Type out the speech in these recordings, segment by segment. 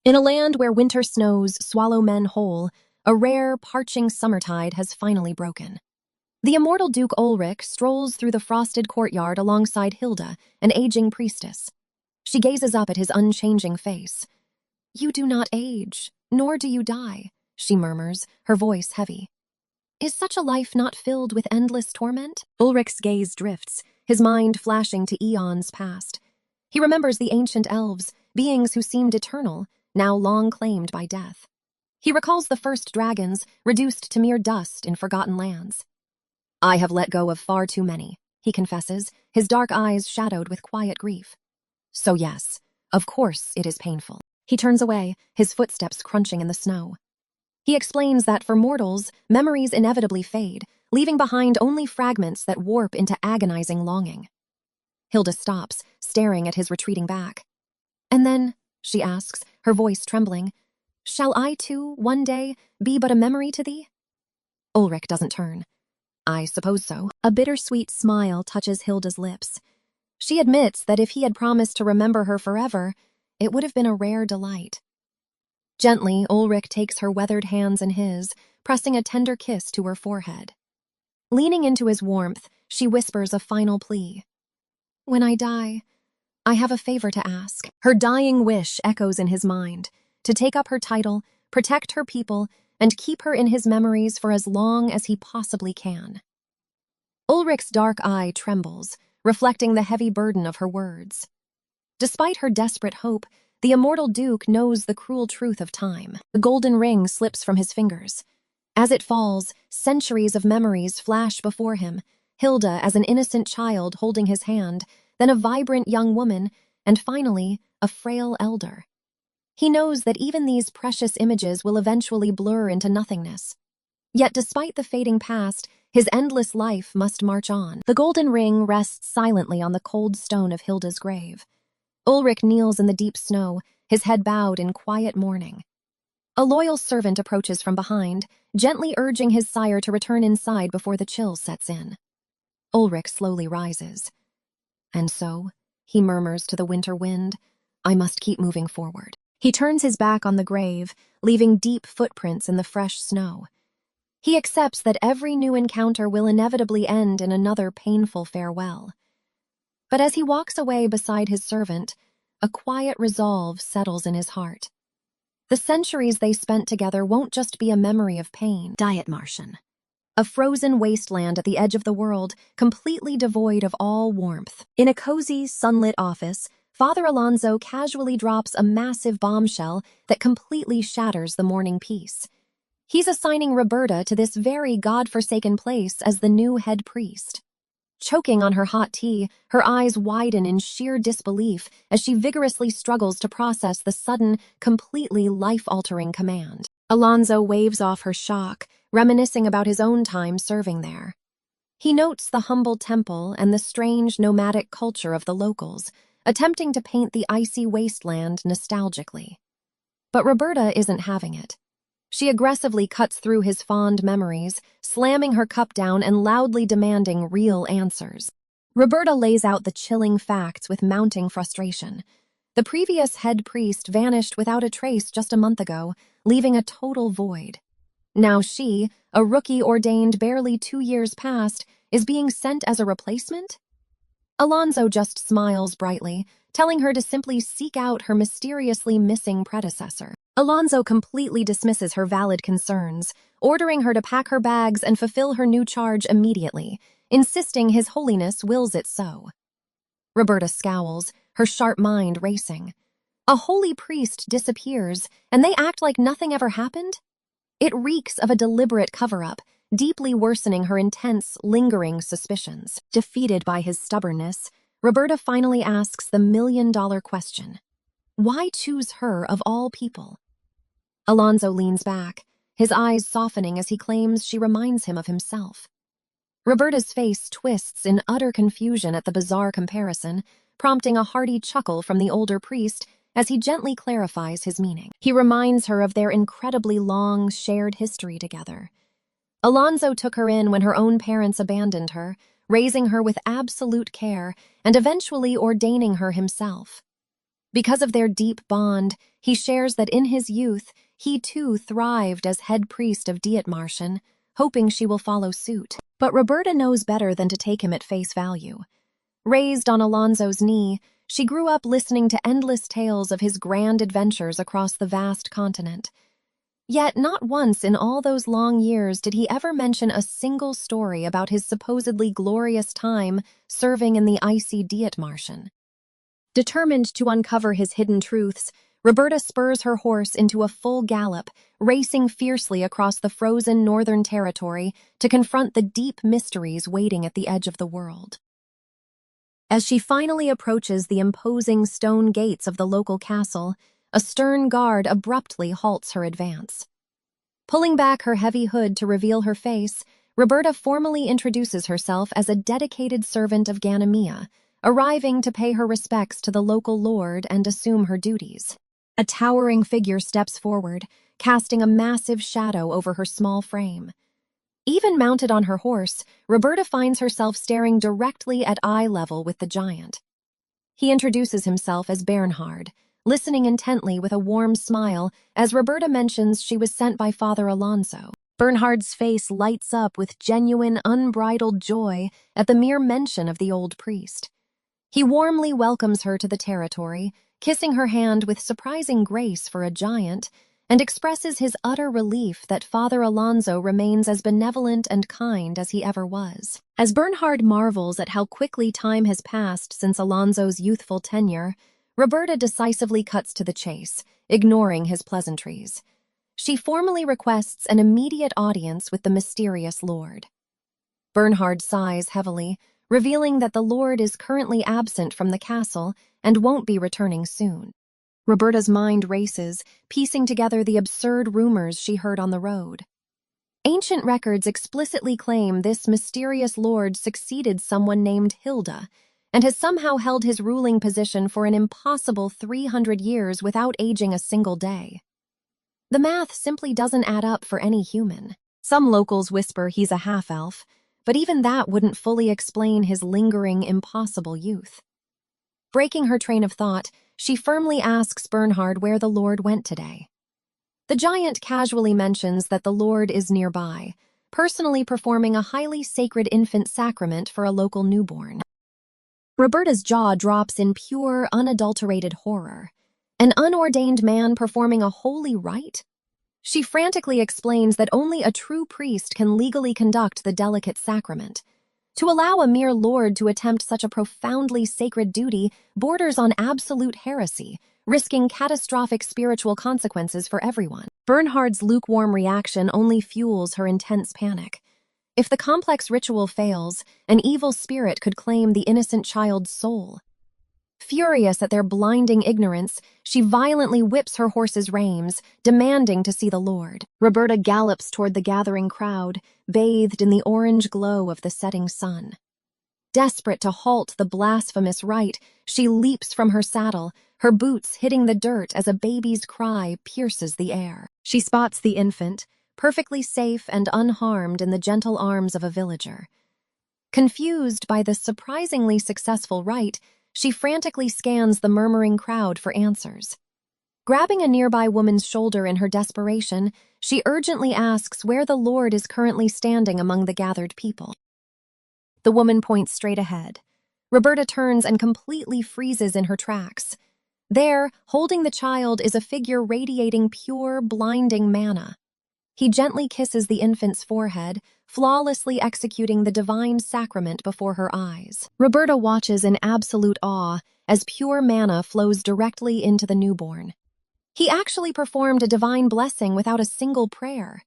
In a land where winter snows swallow men whole, a rare, parching summertide has finally broken. The immortal Duke Ulrich strolls through the frosted courtyard alongside Hilda, an aging priestess. She gazes up at his unchanging face. "You do not age, nor do you die," she murmurs, her voice heavy. "Is such a life not filled with endless torment?" Ulrich's gaze drifts, his mind flashing to eons past. He remembers the ancient elves, beings who seemed eternal, now long claimed by death. He recalls the first dragons, reduced to mere dust in forgotten lands. "I have let go of far too many," he confesses, his dark eyes shadowed with quiet grief. "So yes, of course it is painful." He turns away, his footsteps crunching in the snow. He explains that for mortals, memories inevitably fade, leaving behind only fragments that warp into agonizing longing. Hilda stops, staring at his retreating back. "And then," she asks, her voice trembling, "shall I too, one day, be but a memory to thee?" Ulrich doesn't turn. "I suppose so." A bittersweet smile touches Hilda's lips. She admits that if he had promised to remember her forever, it would have been a rare delight. Gently, Ulrich takes her weathered hands in his, pressing a tender kiss to her forehead. Leaning into his warmth, she whispers a final plea. "When I die, I have a favor to ask." Her dying wish echoes in his mind, to take up her title, protect her people, and keep her in his memories for as long as he possibly can. Ulrich's dark eye trembles, reflecting the heavy burden of her words. Despite her desperate hope, the immortal Duke knows the cruel truth of time. The golden ring slips from his fingers. As it falls, centuries of memories flash before him, Hilda as an innocent child holding his hand, then a vibrant young woman, and finally, a frail elder. He knows that even these precious images will eventually blur into nothingness. Yet despite the fading past, his endless life must march on. The golden ring rests silently on the cold stone of Hilda's grave. Ulrich kneels in the deep snow, his head bowed in quiet mourning. A loyal servant approaches from behind, gently urging his sire to return inside before the chill sets in. Ulrich slowly rises. "And so," he murmurs to the winter wind, "I must keep moving forward." He turns his back on the grave, leaving deep footprints in the fresh snow. He accepts that every new encounter will inevitably end in another painful farewell. But as he walks away beside his servant, a quiet resolve settles in his heart. The centuries they spent together won't just be a memory of pain. Diet Martian. A frozen wasteland at the edge of the world, completely devoid of all warmth. In a cozy, sunlit office, Father Alonso casually drops a massive bombshell that completely shatters the morning peace. He's assigning Roberta to this very godforsaken place as the new head priest. Choking on her hot tea, her eyes widen in sheer disbelief as she vigorously struggles to process the sudden, completely life-altering command. Alonso waves off her shock, reminiscing about his own time serving there. He notes the humble temple and the strange nomadic culture of the locals, attempting to paint the icy wasteland nostalgically. But Roberta isn't having it. She aggressively cuts through his fond memories, slamming her cup down and loudly demanding real answers. Roberta lays out the chilling facts with mounting frustration. The previous head priest vanished without a trace just a month ago, leaving a total void. Now she, a rookie ordained barely 2 years past, is being sent as a replacement? Alonso just smiles brightly, telling her to simply seek out her mysteriously missing predecessor. Alonso completely dismisses her valid concerns, ordering her to pack her bags and fulfill her new charge immediately, insisting His Holiness wills it so. Roberta scowls, her sharp mind racing. A holy priest disappears, and they act like nothing ever happened? It reeks of a deliberate cover-up, deeply worsening her intense, lingering suspicions. Defeated by his stubbornness, Roberta finally asks the million-dollar question. Why choose her of all people? Alonso leans back, his eyes softening as he claims she reminds him of himself. Roberta's face twists in utter confusion at the bizarre comparison, prompting a hearty chuckle from the older priest as he gently clarifies his meaning. He reminds her of their incredibly long, shared history together. Alonso took her in when her own parents abandoned her, raising her with absolute care and eventually ordaining her himself. Because of their deep bond, he shares that in his youth, he too thrived as head priest of Dietmarschen, hoping she will follow suit. But Roberta knows better than to take him at face value. Raised on Alonso's knee, she grew up listening to endless tales of his grand adventures across the vast continent. Yet not once in all those long years did he ever mention a single story about his supposedly glorious time serving in the icy Dietmarschen. Determined to uncover his hidden truths, Roberta spurs her horse into a full gallop, racing fiercely across the frozen northern territory to confront the deep mysteries waiting at the edge of the world. As she finally approaches the imposing stone gates of the local castle, a stern guard abruptly halts her advance. Pulling back her heavy hood to reveal her face, Roberta formally introduces herself as a dedicated servant of Ganymede, arriving to pay her respects to the local lord and assume her duties. A towering figure steps forward, casting a massive shadow over her small frame. Even mounted on her horse, Roberta finds herself staring directly at eye level with the giant. He introduces himself as Bernhard, listening intently with a warm smile as Roberta mentions she was sent by Father Alonso. Bernhard's face lights up with genuine, unbridled joy at the mere mention of the old priest. He warmly welcomes her to the territory, kissing her hand with surprising grace for a giant, and expresses his utter relief that Father Alonso remains as benevolent and kind as he ever was. As Bernhard marvels at how quickly time has passed since Alonso's youthful tenure, Roberta decisively cuts to the chase, ignoring his pleasantries. She formally requests an immediate audience with the mysterious lord. Bernhard sighs heavily, revealing that the lord is currently absent from the castle and won't be returning soon. Roberta's mind races, piecing together the absurd rumors she heard on the road. Ancient records explicitly claim this mysterious lord succeeded someone named Hilda, and has somehow held his ruling position for an impossible 300 years without aging a single day. The math simply doesn't add up for any human. Some locals whisper he's a half-elf, but even that wouldn't fully explain his lingering, impossible youth. Breaking her train of thought, she firmly asks Bernhard where the Lord went today. The giant casually mentions that the Lord is nearby, personally performing a highly sacred infant sacrament for a local newborn. Roberta's jaw drops in pure, unadulterated horror. An unordained man performing a holy rite? She frantically explains that only a true priest can legally conduct the delicate sacrament. To allow a mere lord to attempt such a profoundly sacred duty borders on absolute heresy, risking catastrophic spiritual consequences for everyone. Bernhard's lukewarm reaction only fuels her intense panic. If the complex ritual fails, an evil spirit could claim the innocent child's soul. Furious at their blinding ignorance, she violently whips her horse's reins, demanding to see the Lord. Roberta gallops toward the gathering crowd, bathed in the orange glow of the setting sun. Desperate to halt the blasphemous rite, she leaps from her saddle, her boots hitting the dirt as a baby's cry pierces the air. She spots the infant, perfectly safe and unharmed in the gentle arms of a villager. Confused by this surprisingly successful rite, she frantically scans the murmuring crowd for answers. Grabbing a nearby woman's shoulder in her desperation, she urgently asks where the Lord is currently standing among the gathered people. The woman points straight ahead. Roberta turns and completely freezes in her tracks. There, holding the child, is a figure radiating pure, blinding manna. He gently kisses the infant's forehead, flawlessly executing the divine sacrament before her eyes. Roberta watches in absolute awe as pure manna flows directly into the newborn. He actually performed a divine blessing without a single prayer.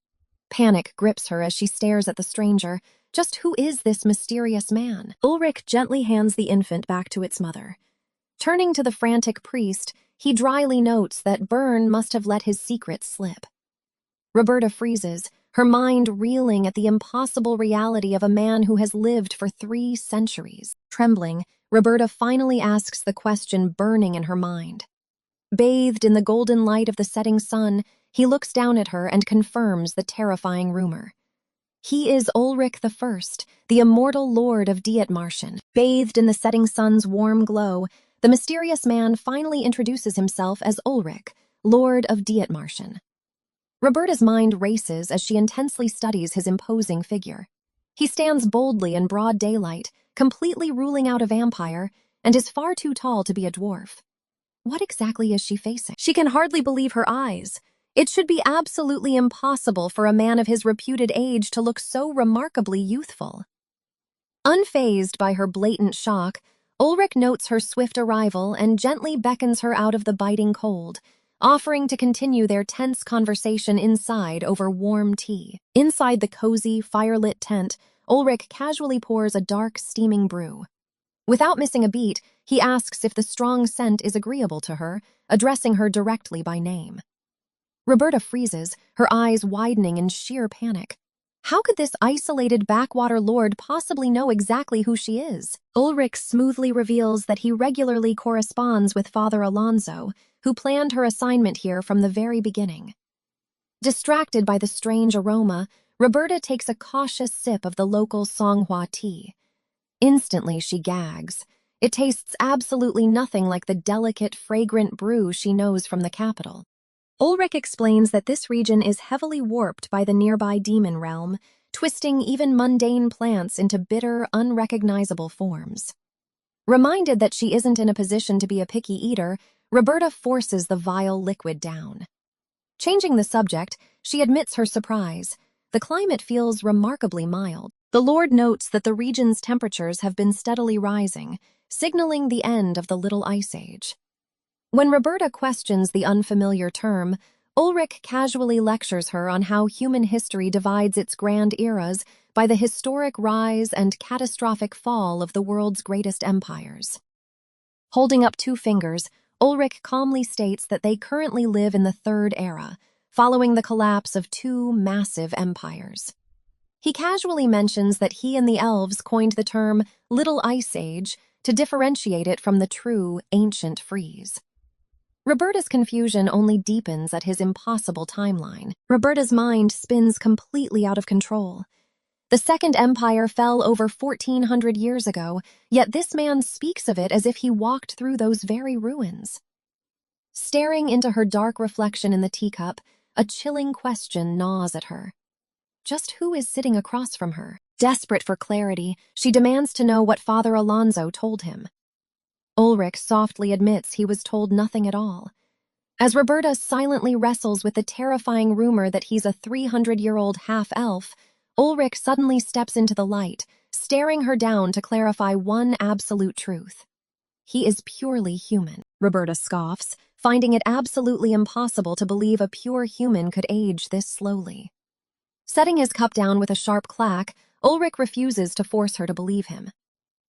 Panic grips her as she stares at the stranger. Just who is this mysterious man? Ulrich gently hands the infant back to its mother. Turning to the frantic priest, he dryly notes that Bern must have let his secret slip. Roberta freezes, her mind reeling at the impossible reality of a man who has lived for 3 centuries. Trembling, Roberta finally asks the question burning in her mind. Bathed in the golden light of the setting sun, he looks down at her and confirms the terrifying rumor. He is Ulrich I, the immortal lord of Dietmarschen. Bathed in the setting sun's warm glow, the mysterious man finally introduces himself as Ulrich, Lord of Dietmarschen. Roberta's mind races as she intensely studies his imposing figure. He stands boldly in broad daylight, completely ruling out a vampire, and is far too tall to be a dwarf. What exactly is she facing? She can hardly believe her eyes. It should be absolutely impossible for a man of his reputed age to look so remarkably youthful. Unfazed by her blatant shock, Ulrich notes her swift arrival and gently beckons her out of the biting cold, offering to continue their tense conversation inside over warm tea. Inside the cozy, firelit tent, Ulrich casually pours a dark, steaming brew. Without missing a beat, he asks if the strong scent is agreeable to her, addressing her directly by name. Roberta freezes, her eyes widening in sheer panic. How could this isolated backwater lord possibly know exactly who she is? Ulrich smoothly reveals that he regularly corresponds with Father Alonso, who planned her assignment here from the very beginning. Distracted by the strange aroma, Roberta takes a cautious sip of the local Songhua tea. Instantly, she gags. It tastes absolutely nothing like the delicate, fragrant brew she knows from the capital. Ulrich explains that this region is heavily warped by the nearby demon realm, twisting even mundane plants into bitter, unrecognizable forms. Reminded that she isn't in a position to be a picky eater, Roberta forces the vile liquid down. Changing the subject, she admits her surprise. The climate feels remarkably mild. The Lord notes that the region's temperatures have been steadily rising, signaling the end of the Little Ice Age. When Roberta questions the unfamiliar term, Ulrich casually lectures her on how human history divides its grand eras by the historic rise and catastrophic fall of the world's greatest empires. Holding up two fingers, Ulrich calmly states that they currently live in the Third Era, following the collapse of two massive empires. He casually mentions that he and the elves coined the term Little Ice Age to differentiate it from the true ancient freeze. Roberta's confusion only deepens at his impossible timeline. Roberta's mind spins completely out of control. The Second Empire fell over 1,400 years ago, yet this man speaks of it as if he walked through those very ruins. Staring into her dark reflection in the teacup, a chilling question gnaws at her. Just who is sitting across from her? Desperate for clarity, she demands to know what Father Alonso told him. Ulrich softly admits he was told nothing at all. As Roberta silently wrestles with the terrifying rumor that he's a 300-year-old half-elf, Ulrich suddenly steps into the light, staring her down to clarify one absolute truth. He is purely human. Roberta scoffs, finding it absolutely impossible to believe a pure human could age this slowly. Setting his cup down with a sharp clack, Ulrich refuses to force her to believe him.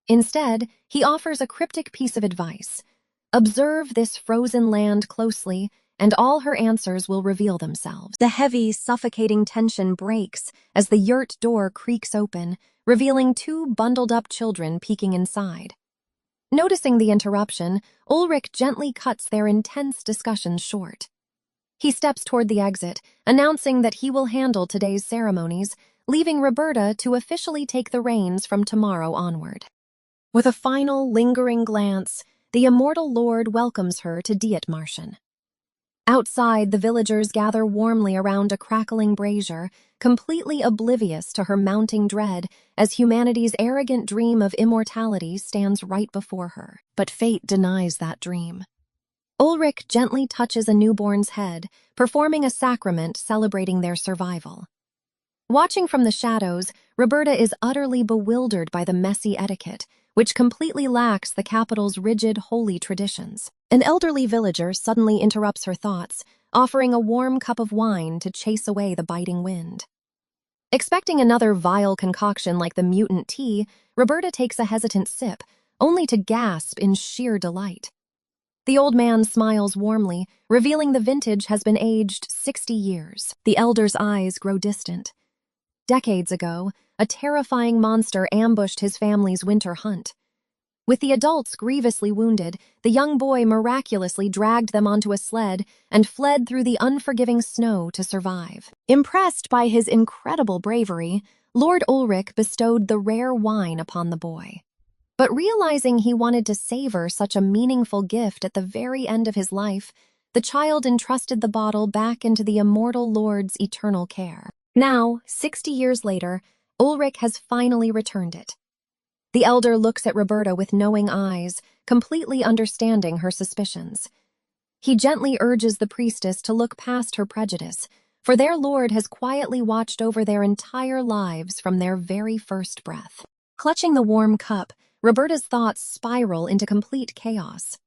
Instead, he offers a cryptic piece of advice. Observe this frozen land closely, and all her answers will reveal themselves. The heavy, suffocating tension breaks as the yurt door creaks open, revealing two bundled-up children peeking inside. Noticing the interruption, Ulrich gently cuts their intense discussions short. He steps toward the exit, announcing that he will handle today's ceremonies, leaving Roberta to officially take the reins from tomorrow onward. With a final, lingering glance, the immortal lord welcomes her to Dietmarschen. Outside, the villagers gather warmly around a crackling brazier, completely oblivious to her mounting dread as humanity's arrogant dream of immortality stands right before her. But fate denies that dream. Ulrich gently touches a newborn's head, performing a sacrament celebrating their survival. Watching from the shadows, Roberta is utterly bewildered by the messy etiquette, which completely lacks the capital's rigid, holy traditions. An elderly villager suddenly interrupts her thoughts, offering a warm cup of wine to chase away the biting wind. Expecting another vile concoction like the mutant tea, Roberta takes a hesitant sip, only to gasp in sheer delight. The old man smiles warmly, revealing the vintage has been aged 60 years. The elder's eyes grow distant. Decades ago, a terrifying monster ambushed his family's winter hunt. With the adults grievously wounded, the young boy miraculously dragged them onto a sled and fled through the unforgiving snow to survive. Impressed by his incredible bravery, Lord Ulrich bestowed the rare wine upon the boy. But realizing he wanted to savor such a meaningful gift at the very end of his life, the child entrusted the bottle back into the immortal Lord's eternal care. Now, 60 years later, Ulrich has finally returned it. The elder looks at Roberta with knowing eyes, completely understanding her suspicions. He gently urges the priestess to look past her prejudice, for their Lord has quietly watched over their entire lives from their very first breath. Clutching the warm cup, Roberta's thoughts spiral into complete chaos.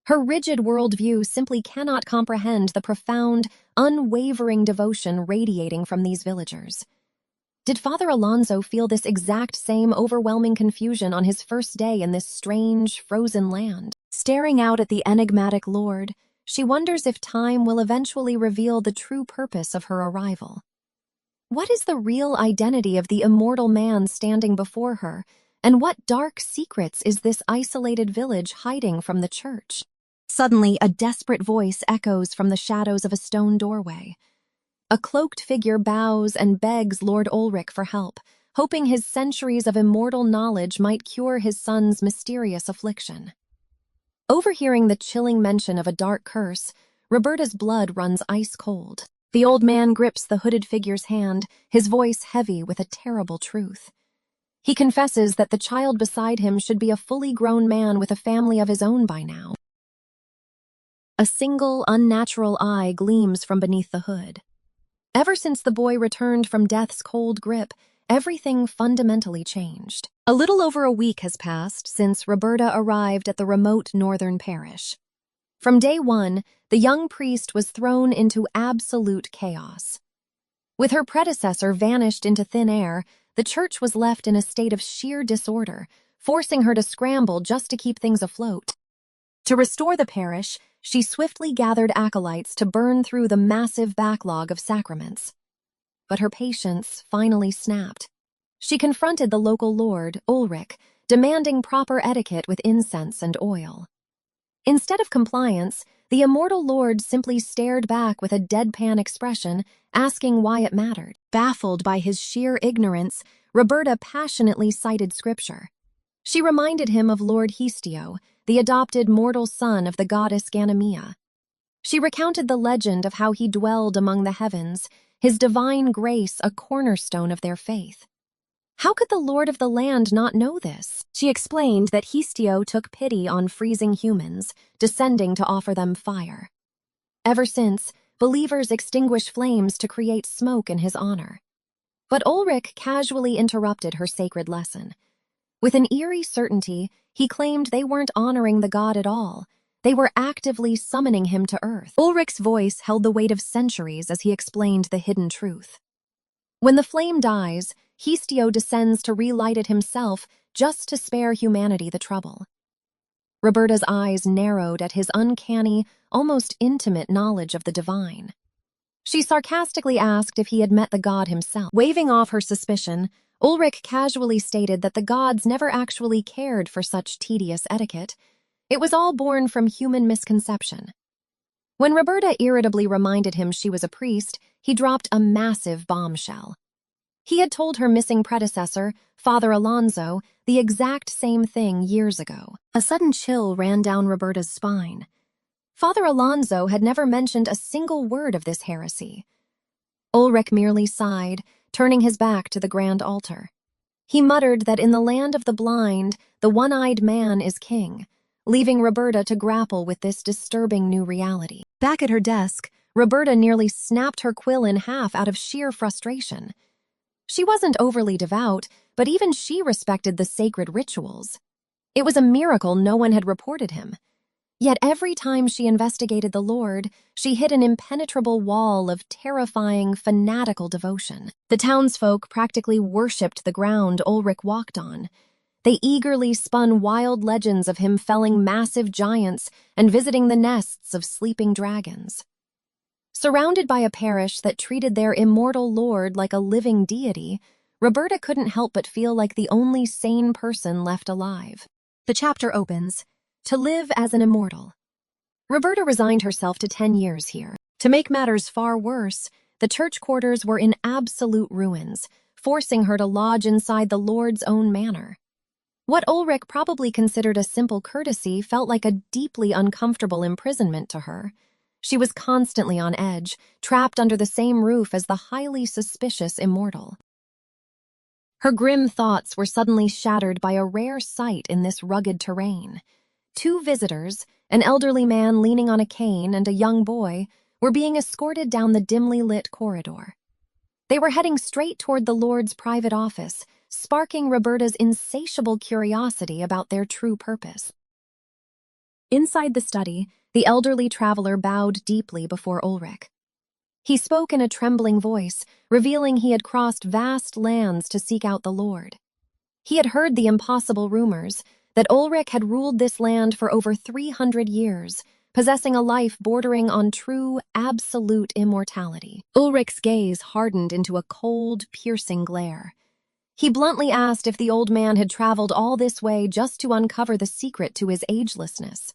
Her rigid worldview simply cannot comprehend the profound, unwavering devotion radiating from these villagers. Did Father Alonso feel this exact same overwhelming confusion on his first day in this strange, frozen land? Staring out at the enigmatic Lord, she wonders if time will eventually reveal the true purpose of her arrival. What is the real identity of the immortal man standing before her, and what dark secrets is this isolated village hiding from the church? Suddenly, a desperate voice echoes from the shadows of a stone doorway. A cloaked figure bows and begs Lord Ulrich for help, hoping his centuries of immortal knowledge might cure his son's mysterious affliction. Overhearing the chilling mention of a dark curse, Roberta's blood runs ice cold. The old man grips the hooded figure's hand, his voice heavy with a terrible truth. He confesses that the child beside him should be a fully grown man with a family of his own by now. A single, unnatural eye gleams from beneath the hood. Ever since the boy returned from death's cold grip, everything fundamentally changed. A little over a week has passed since Roberta arrived at the remote northern parish. From day one, the young priest was thrown into absolute chaos. With her predecessor vanished into thin air, the church was left in a state of sheer disorder, forcing her to scramble just to keep things afloat. To restore the parish, she swiftly gathered acolytes to burn through the massive backlog of sacraments. But her patience finally snapped. She confronted the local lord, Ulrich, demanding proper etiquette with incense and oil. Instead of compliance, the immortal lord simply stared back with a deadpan expression, asking why it mattered. Baffled by his sheer ignorance, Roberta passionately cited scripture. She reminded him of Lord Histio, the adopted mortal son of the goddess Ganymede. She recounted the legend of how he dwelled among the heavens, his divine grace a cornerstone of their faith. How could the lord of the land not know this? She explained that Histio took pity on freezing humans, descending to offer them fire. Ever since, believers extinguish flames to create smoke in his honor. But Ulrich casually interrupted her sacred lesson. With an eerie certainty, he claimed they weren't honoring the god at all. They were actively summoning him to earth. Ulrich's voice held the weight of centuries as he explained the hidden truth. When the flame dies, Histio descends to relight it himself just to spare humanity the trouble. Roberta's eyes narrowed at his uncanny, almost intimate knowledge of the divine. She sarcastically asked if he had met the god himself. Waving off her suspicion, Ulrich casually stated that the gods never actually cared for such tedious etiquette. It was all born from human misconception. When Roberta irritably reminded him she was a priest, he dropped a massive bombshell. He had told her missing predecessor, Father Alonso, the exact same thing years ago. A sudden chill ran down Roberta's spine. Father Alonso had never mentioned a single word of this heresy. Ulrich merely sighed, turning his back to the grand altar. He muttered that in the land of the blind, the one-eyed man is king, leaving Roberta to grapple with this disturbing new reality. Back at her desk, Roberta nearly snapped her quill in half out of sheer frustration. She wasn't overly devout, but even she respected the sacred rituals. It was a miracle no one had reported him. Yet every time she investigated the Lord, she hit an impenetrable wall of terrifying, fanatical devotion. The townsfolk practically worshipped the ground Ulrich walked on. They eagerly spun wild legends of him felling massive giants and visiting the nests of sleeping dragons. Surrounded by a parish that treated their immortal Lord like a living deity, Roberta couldn't help but feel like the only sane person left alive. The chapter opens, "To live as an immortal." Roberta resigned herself to 10 years here. To make matters far worse, the church quarters were in absolute ruins, forcing her to lodge inside the Lord's own manor. What Ulrich probably considered a simple courtesy felt like a deeply uncomfortable imprisonment to her. She was constantly on edge, trapped under the same roof as the highly suspicious immortal. Her grim thoughts were suddenly shattered by a rare sight in this rugged terrain. Two visitors, an elderly man leaning on a cane and a young boy, were being escorted down the dimly lit corridor. They were heading straight toward the Lord's private office, sparking Roberta's insatiable curiosity about their true purpose. Inside the study, the elderly traveler bowed deeply before Ulrich. He spoke in a trembling voice, revealing he had crossed vast lands to seek out the Lord. He had heard the impossible rumors that Ulrich had ruled this land for over 300 years, possessing a life bordering on true, absolute immortality. Ulrich's gaze hardened into a cold, piercing glare. He bluntly asked if the old man had traveled all this way just to uncover the secret to his agelessness.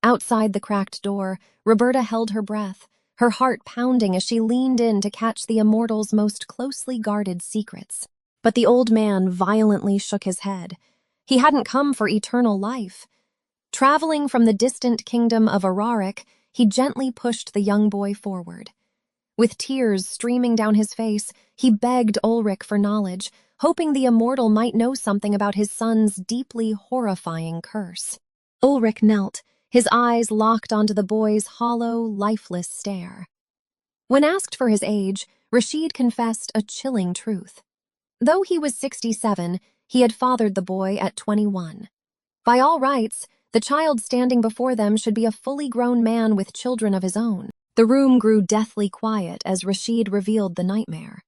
Outside the cracked door, Roberta held her breath, her heart pounding as she leaned in to catch the immortal's most closely guarded secrets. But the old man violently shook his head. He hadn't come for eternal life. Traveling from the distant kingdom of Araric, he gently pushed the young boy forward. With tears streaming down his face, he begged Ulrich for knowledge, hoping the immortal might know something about his son's deeply horrifying curse. Ulrich knelt, his eyes locked onto the boy's hollow, lifeless stare. When asked for his age, Rashid confessed a chilling truth. Though he was 67, he had fathered the boy at 21. By all rights, the child standing before them should be a fully grown man with children of his own. The room grew deathly quiet as Rashid revealed the nightmare.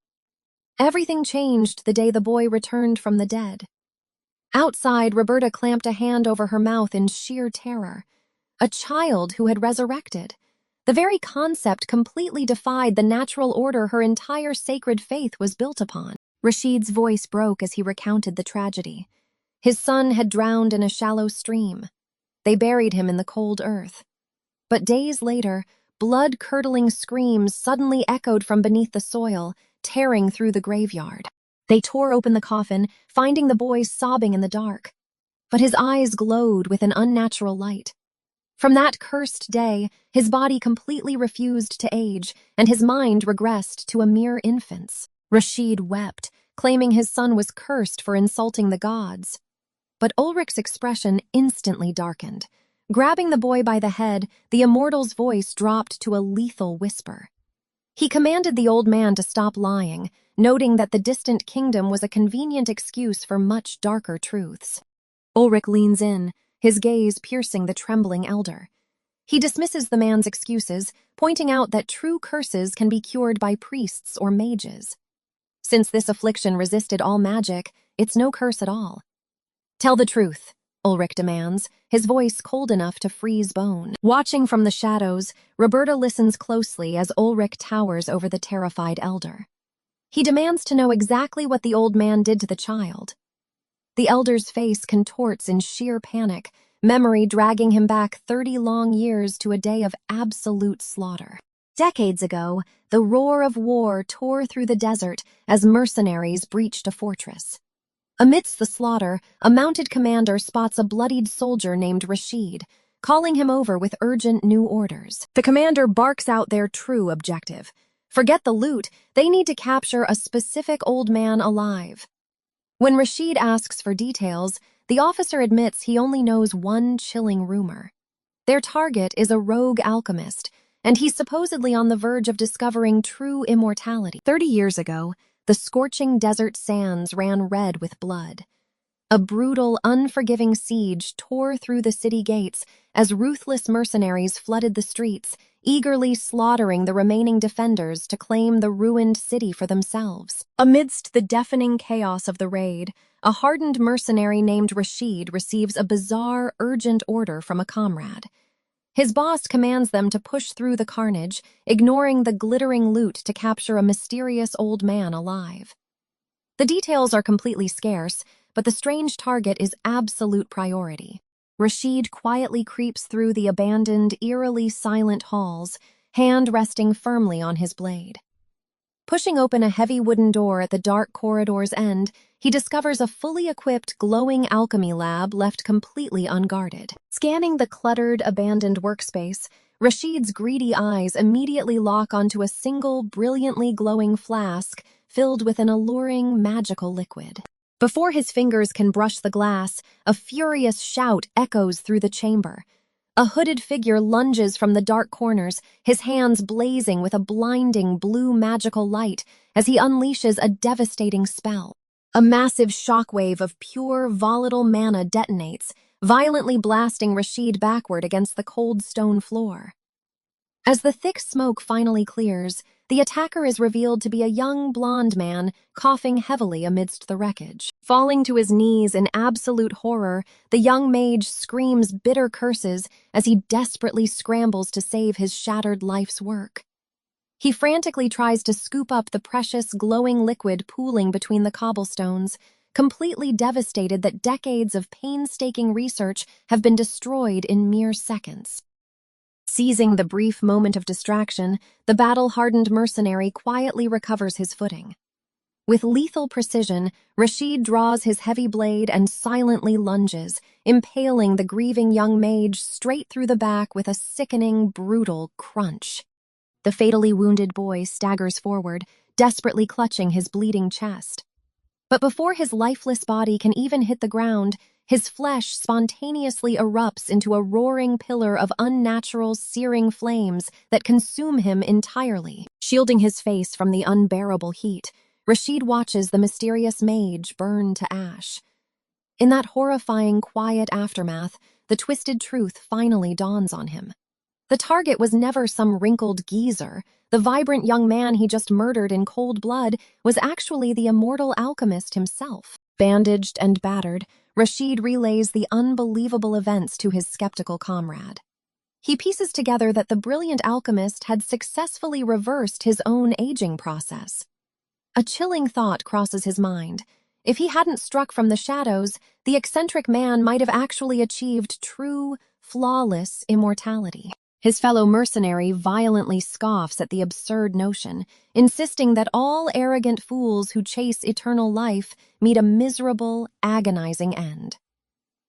Everything changed the day the boy returned from the dead. Outside, Roberta clamped a hand over her mouth in sheer terror. A child who had resurrected. The very concept completely defied the natural order her entire sacred faith was built upon. Rashid's voice broke as he recounted the tragedy. His son had drowned in a shallow stream. They buried him in the cold earth. But days later, blood-curdling screams suddenly echoed from beneath the soil, tearing through the graveyard. They tore open the coffin, finding the boy sobbing in the dark. But his eyes glowed with an unnatural light. From that cursed day, his body completely refused to age, and his mind regressed to a mere infant's. Rashid wept, claiming his son was cursed for insulting the gods. But Ulrich's expression instantly darkened. Grabbing the boy by the head, the immortal's voice dropped to a lethal whisper. He commanded the old man to stop lying, noting that the distant kingdom was a convenient excuse for much darker truths. Ulrich leans in, his gaze piercing the trembling elder. He dismisses the man's excuses, pointing out that true curses can be cured by priests or mages. Since this affliction resisted all magic, it's no curse at all. "Tell the truth," Ulrich demands, his voice cold enough to freeze bone. Watching from the shadows, Roberta listens closely as Ulrich towers over the terrified elder. He demands to know exactly what the old man did to the child. The elder's face contorts in sheer panic, memory dragging him back 30 long years to a day of absolute slaughter. Decades ago, the roar of war tore through the desert as mercenaries breached a fortress. Amidst the slaughter, a mounted commander spots a bloodied soldier named Rashid, calling him over with urgent new orders. The commander barks out their true objective. Forget the loot, they need to capture a specific old man alive. When Rashid asks for details, the officer admits he only knows one chilling rumor. Their target is a rogue alchemist, and he's supposedly on the verge of discovering true immortality. 30 years ago, the scorching desert sands ran red with blood. A brutal, unforgiving siege tore through the city gates as ruthless mercenaries flooded the streets, eagerly slaughtering the remaining defenders to claim the ruined city for themselves. Amidst the deafening chaos of the raid, a hardened mercenary named Rashid receives a bizarre, urgent order from a comrade. His boss commands them to push through the carnage, ignoring the glittering loot to capture a mysterious old man alive. The details are completely scarce, but the strange target is absolute priority. Rashid quietly creeps through the abandoned, eerily silent halls, hand resting firmly on his blade. Pushing open a heavy wooden door at the dark corridor's end, he discovers a fully equipped glowing alchemy lab left completely unguarded. Scanning the cluttered, abandoned workspace, Rashid's greedy eyes immediately lock onto a single, brilliantly glowing flask filled with an alluring, magical liquid. Before his fingers can brush the glass, a furious shout echoes through the chamber. A hooded figure lunges from the dark corners, his hands blazing with a blinding blue magical light as he unleashes a devastating spell. A massive shockwave of pure, volatile mana detonates, violently blasting Rashid backward against the cold stone floor. As the thick smoke finally clears, the attacker is revealed to be a young blonde man coughing heavily amidst the wreckage. Falling to his knees in absolute horror, the young mage screams bitter curses as he desperately scrambles to save his shattered life's work. He frantically tries to scoop up the precious, glowing liquid pooling between the cobblestones, completely devastated that decades of painstaking research have been destroyed in mere seconds. Seizing the brief moment of distraction, the battle-hardened mercenary quietly recovers his footing. With lethal precision, Rashid draws his heavy blade and silently lunges, impaling the grieving young mage straight through the back with a sickening, brutal crunch. The fatally wounded boy staggers forward, desperately clutching his bleeding chest. But before his lifeless body can even hit the ground, his flesh spontaneously erupts into a roaring pillar of unnatural, searing flames that consume him entirely. Shielding his face from the unbearable heat, Rashid watches the mysterious mage burn to ash. In that horrifying, quiet aftermath, the twisted truth finally dawns on him. The target was never some wrinkled geezer. The vibrant young man he just murdered in cold blood was actually the immortal alchemist himself. Bandaged and battered, Rashid relays the unbelievable events to his skeptical comrade. He pieces together that the brilliant alchemist had successfully reversed his own aging process. A chilling thought crosses his mind. If he hadn't struck from the shadows, the eccentric man might have actually achieved true, flawless immortality. His fellow mercenary violently scoffs at the absurd notion, insisting that all arrogant fools who chase eternal life meet a miserable, agonizing end.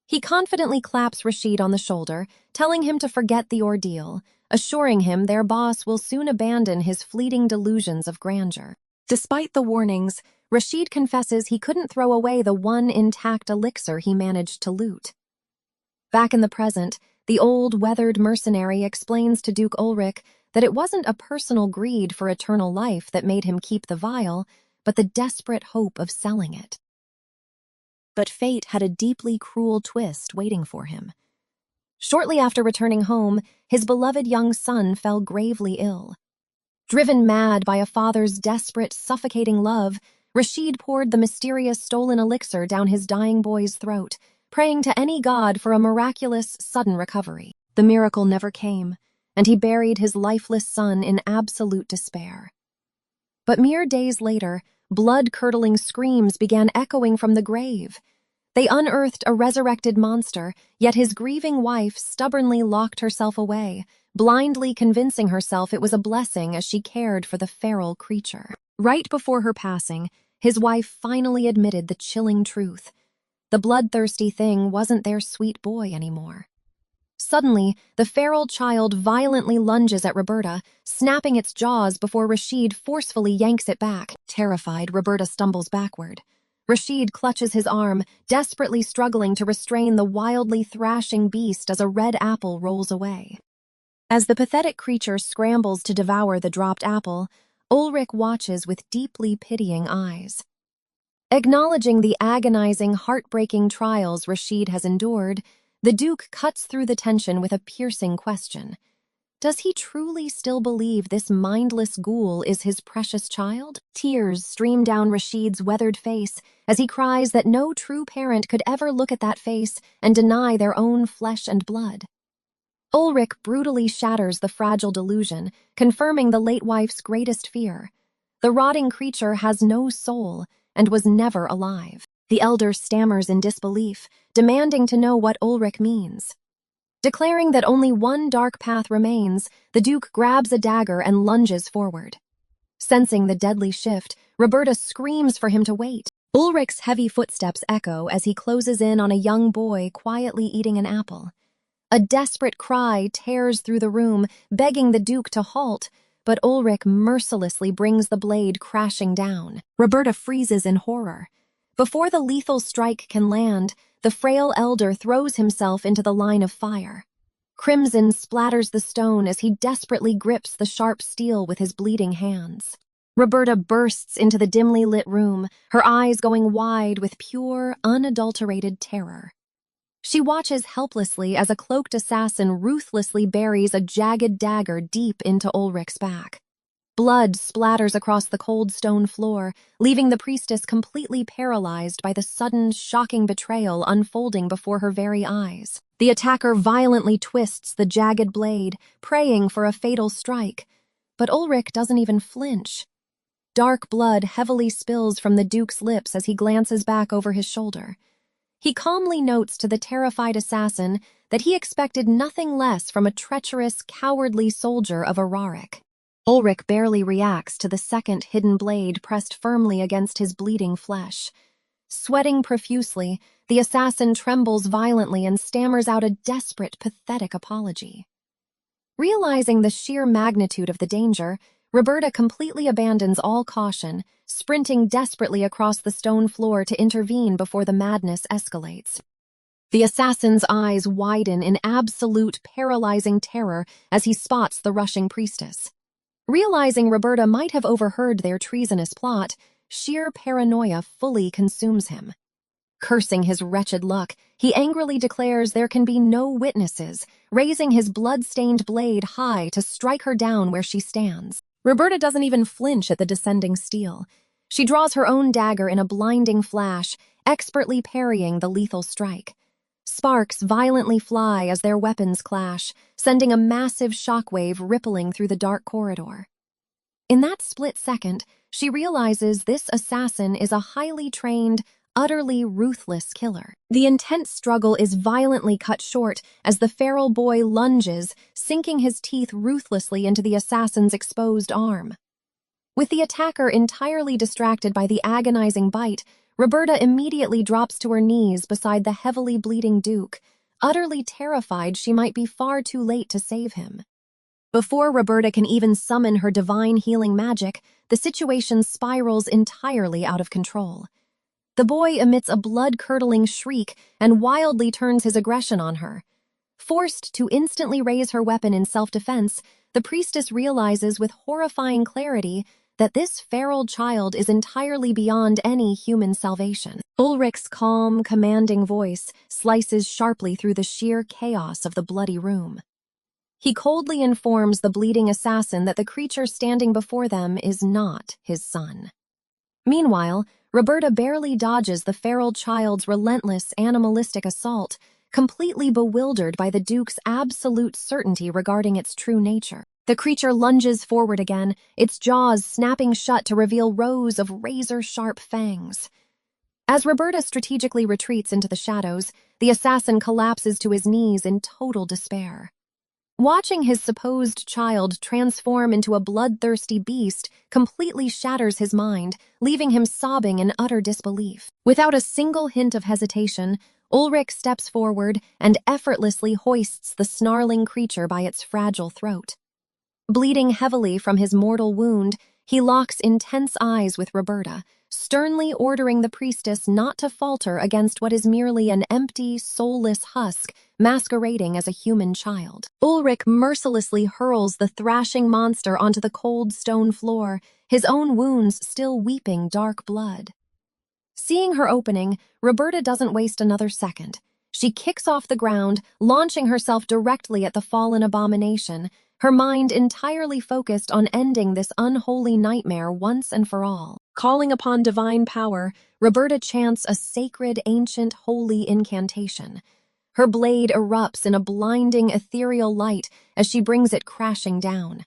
He confidently claps Rashid on the shoulder, telling him to forget the ordeal, assuring him their boss will soon abandon his fleeting delusions of grandeur. Despite the warnings, Rashid confesses he couldn't throw away the one intact elixir he managed to loot. Back in the present, the old, weathered mercenary explains to Duke Ulrich that it wasn't a personal greed for eternal life that made him keep the vial, but the desperate hope of selling it. But fate had a deeply cruel twist waiting for him. Shortly after returning home, his beloved young son fell gravely ill. Driven mad by a father's desperate, suffocating love, Rashid poured the mysterious stolen elixir down his dying boy's throat, praying to any god for a miraculous, sudden recovery. The miracle never came, and he buried his lifeless son in absolute despair. But mere days later, blood-curdling screams began echoing from the grave. They unearthed a resurrected monster, yet his grieving wife stubbornly locked herself away, blindly convincing herself it was a blessing as she cared for the feral creature. Right before her passing, his wife finally admitted the chilling truth. The bloodthirsty thing wasn't their sweet boy anymore. Suddenly, the feral child violently lunges at Roberta, snapping its jaws before Rashid forcefully yanks it back. Terrified, Roberta stumbles backward. Rashid clutches his arm, desperately struggling to restrain the wildly thrashing beast as a red apple rolls away. As the pathetic creature scrambles to devour the dropped apple, Ulrich watches with deeply pitying eyes. Acknowledging the agonizing, heartbreaking trials Rashid has endured, the Duke cuts through the tension with a piercing question. Does he truly still believe this mindless ghoul is his precious child? Tears stream down Rashid's weathered face as he cries that no true parent could ever look at that face and deny their own flesh and blood. Ulrich brutally shatters the fragile delusion, confirming the late wife's greatest fear. The rotting creature has no soul and was never alive. The elder stammers in disbelief, demanding to know what Ulrich means. Declaring that only one dark path remains, the Duke grabs a dagger and lunges forward. Sensing the deadly shift, Roberta screams for him to wait. Ulrich's heavy footsteps echo as he closes in on a young boy quietly eating an apple. A desperate cry tears through the room, begging the Duke to halt, but Ulrich mercilessly brings the blade crashing down. Roberta freezes in horror. Before the lethal strike can land, the frail elder throws himself into the line of fire. Crimson splatters the stone as he desperately grips the sharp steel with his bleeding hands. Roberta bursts into the dimly lit room, her eyes going wide with pure, unadulterated terror. She watches helplessly as a cloaked assassin ruthlessly buries a jagged dagger deep into Ulrich's back. Blood splatters across the cold stone floor, leaving the priestess completely paralyzed by the sudden, shocking betrayal unfolding before her very eyes. The attacker violently twists the jagged blade, praying for a fatal strike, but Ulrich doesn't even flinch. Dark blood heavily spills from the Duke's lips as he glances back over his shoulder. He calmly notes to the terrified assassin that he expected nothing less from a treacherous, cowardly soldier of Araric. Ulrich barely reacts to the second hidden blade pressed firmly against his bleeding flesh. Sweating profusely, the assassin trembles violently and stammers out a desperate, pathetic apology. Realizing the sheer magnitude of the danger, Roberta completely abandons all caution, sprinting desperately across the stone floor to intervene before the madness escalates. The assassin's eyes widen in absolute, paralyzing terror as he spots the rushing priestess. Realizing Roberta might have overheard their treasonous plot, sheer paranoia fully consumes him. Cursing his wretched luck, he angrily declares there can be no witnesses, raising his blood-stained blade high to strike her down where she stands. Roberta doesn't even flinch at the descending steel. She draws her own dagger in a blinding flash, expertly parrying the lethal strike. Sparks violently fly as their weapons clash, sending a massive shockwave rippling through the dark corridor. In that split second, she realizes this assassin is a highly trained, utterly ruthless killer. The intense struggle is violently cut short as the feral boy lunges, sinking his teeth ruthlessly into the assassin's exposed arm. With the attacker entirely distracted by the agonizing bite, Roberta immediately drops to her knees beside the heavily bleeding Duke, utterly terrified she might be far too late to save him. Before Roberta can even summon her divine healing magic, the situation spirals entirely out of control. The boy emits a blood-curdling shriek and wildly turns his aggression on her. Forced to instantly raise her weapon in self-defense, the priestess realizes with horrifying clarity that this feral child is entirely beyond any human salvation. Ulrich's calm, commanding voice slices sharply through the sheer chaos of the bloody room. He coldly informs the bleeding assassin that the creature standing before them is not his son. Meanwhile, Roberta barely dodges the feral child's relentless, animalistic assault, completely bewildered by the Duke's absolute certainty regarding its true nature. The creature lunges forward again, its jaws snapping shut to reveal rows of razor-sharp fangs. As Roberta strategically retreats into the shadows, the assassin collapses to his knees in total despair. Watching his supposed child transform into a bloodthirsty beast completely shatters his mind, leaving him sobbing in utter disbelief. Without a single hint of hesitation, Ulrich steps forward and effortlessly hoists the snarling creature by its fragile throat. Bleeding heavily from his mortal wound, he locks intense eyes with Roberta, sternly ordering the priestess not to falter against what is merely an empty, soulless husk masquerading as a human child. Ulrich mercilessly hurls the thrashing monster onto the cold stone floor, his own wounds still weeping dark blood. Seeing her opening, Roberta doesn't waste another second. She kicks off the ground, launching herself directly at the fallen abomination, her mind entirely focused on ending this unholy nightmare once and for all. Calling upon divine power, Roberta chants a sacred, ancient, holy incantation. Her blade erupts in a blinding, ethereal light as she brings it crashing down.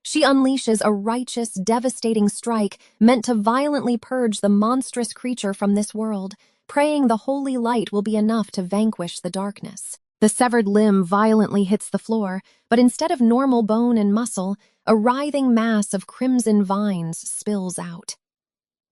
She unleashes a righteous, devastating strike meant to violently purge the monstrous creature from this world, praying the holy light will be enough to vanquish the darkness. The severed limb violently hits the floor, but instead of normal bone and muscle, a writhing mass of crimson vines spills out.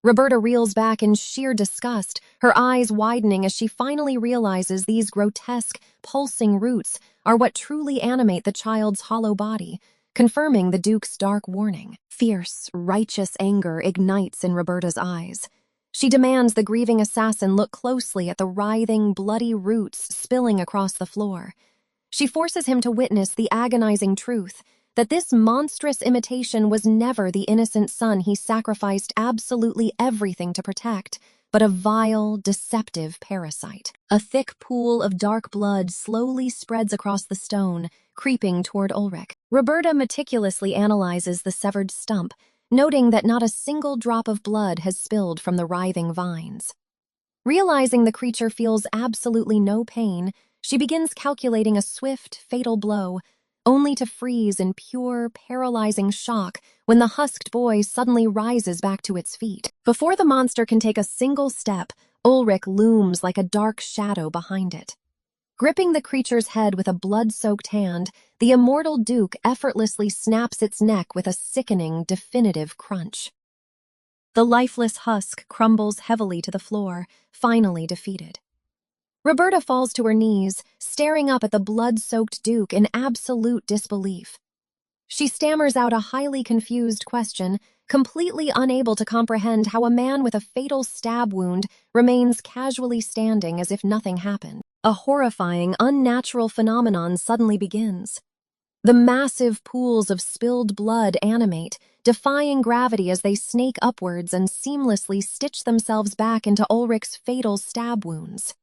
Roberta reels back in sheer disgust, her eyes widening as she finally realizes these grotesque, pulsing roots are what truly animate the child's hollow body, confirming the Duke's dark warning. Fierce, righteous anger ignites in Roberta's eyes. She demands the grieving assassin look closely at the writhing, bloody roots spilling across the floor. She forces him to witness the agonizing truth that this monstrous imitation was never the innocent son he sacrificed absolutely everything to protect, but a vile, deceptive parasite. A thick pool of dark blood slowly spreads across the stone, creeping toward Ulrich. Roberta meticulously analyzes the severed stump, noting that not a single drop of blood has spilled from the writhing vines. Realizing the creature feels absolutely no pain, she begins calculating a swift, fatal blow, only to freeze in pure, paralyzing shock when the husked boy suddenly rises back to its feet. Before the monster can take a single step, Ulrich looms like a dark shadow behind it. Gripping the creature's head with a blood-soaked hand, the immortal Duke effortlessly snaps its neck with a sickening, definitive crunch. The lifeless husk crumbles heavily to the floor, finally defeated. Roberta falls to her knees, staring up at the blood-soaked Duke in absolute disbelief. She stammers out a highly confused question, completely unable to comprehend how a man with a fatal stab wound remains casually standing as if nothing happened. A horrifying, unnatural phenomenon suddenly begins. The massive pools of spilled blood animate, defying gravity as they snake upwards and seamlessly stitch themselves back into Ulrich's fatal stab wounds.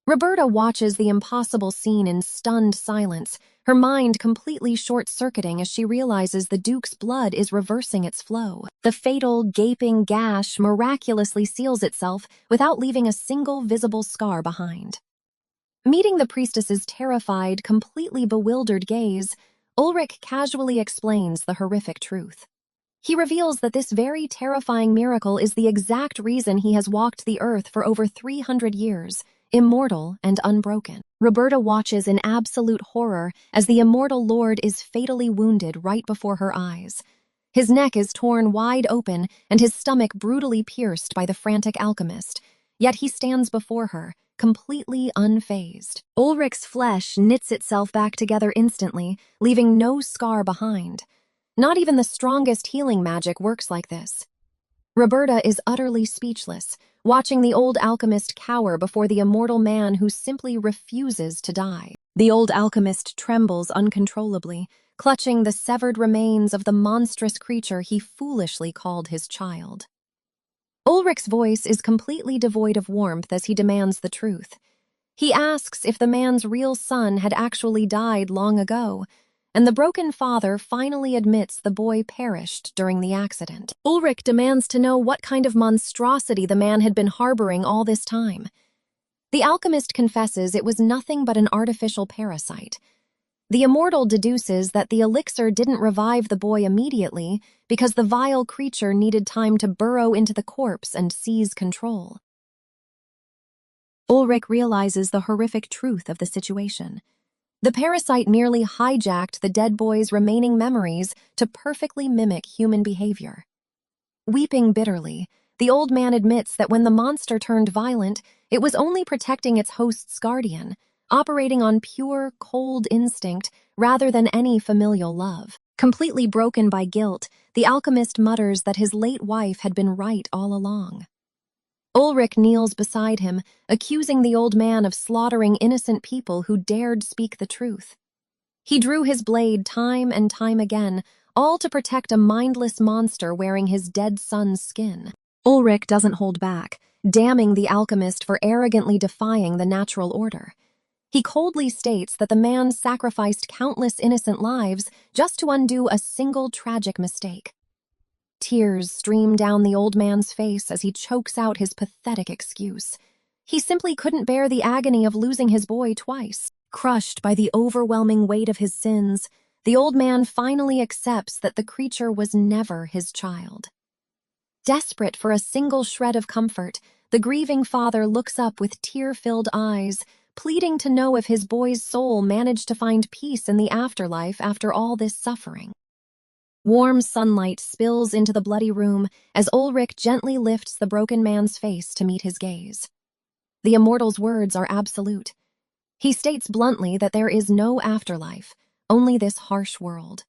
Roberta watches the impossible scene in stunned silence, her mind completely short-circuiting as she realizes the Duke's blood is reversing its flow. The fatal, gaping gash miraculously seals itself without leaving a single visible scar behind. Meeting the priestess's terrified, completely bewildered gaze, Ulrich casually explains the horrific truth. He reveals that this very terrifying miracle is the exact reason he has walked the earth for over 300 years, immortal and unbroken. Roberta watches in absolute horror as the immortal lord is fatally wounded right before her eyes. His neck is torn wide open and his stomach brutally pierced by the frantic alchemist, yet he stands before her, completely unfazed. Ulrich's flesh knits itself back together instantly, leaving no scar behind. Not even the strongest healing magic works like this. Roberta is utterly speechless, watching the old alchemist cower before the immortal man who simply refuses to die. The old alchemist trembles uncontrollably, clutching the severed remains of the monstrous creature he foolishly called his child. Ulrich's voice is completely devoid of warmth as he demands the truth. He asks if the man's real son had actually died long ago, and the broken father finally admits the boy perished during the accident. Ulrich demands to know what kind of monstrosity the man had been harboring all this time. The alchemist confesses it was nothing but an artificial parasite. The immortal deduces that the elixir didn't revive the boy immediately because the vile creature needed time to burrow into the corpse and seize control. Ulrich realizes the horrific truth of the situation. The parasite merely hijacked the dead boy's remaining memories to perfectly mimic human behavior. Weeping bitterly, the old man admits that when the monster turned violent, it was only protecting its host's guardian, operating on pure, cold instinct rather than any familial love. Completely broken by guilt, the alchemist mutters that his late wife had been right all along. Ulrich kneels beside him, accusing the old man of slaughtering innocent people who dared speak the truth. He drew his blade time and time again, all to protect a mindless monster wearing his dead son's skin. Ulrich doesn't hold back, damning the alchemist for arrogantly defying the natural order. He coldly states that the man sacrificed countless innocent lives just to undo a single tragic mistake. Tears stream down the old man's face as he chokes out his pathetic excuse. He simply couldn't bear the agony of losing his boy twice. Crushed by the overwhelming weight of his sins, the old man finally accepts that the creature was never his child. Desperate for a single shred of comfort, the grieving father looks up with tear-filled eyes, pleading to know if his boy's soul managed to find peace in the afterlife after all this suffering. Warm sunlight spills into the bloody room as Ulrich gently lifts the broken man's face to meet his gaze. The immortal's words are absolute. He states bluntly that there is no afterlife, only this harsh world.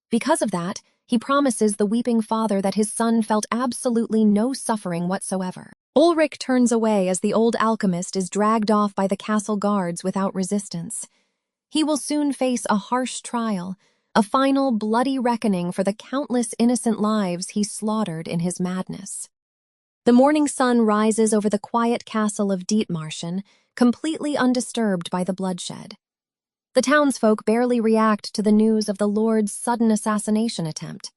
Because of that, he promises the weeping father that his son felt absolutely no suffering whatsoever. Ulrich turns away as the old alchemist is dragged off by the castle guards without resistance. He will soon face a harsh trial, a final bloody reckoning for the countless innocent lives he slaughtered in his madness. The morning sun rises over the quiet castle of Dietmarschen, completely undisturbed by the bloodshed. The townsfolk barely react to the news of the Lord's sudden assassination attempt.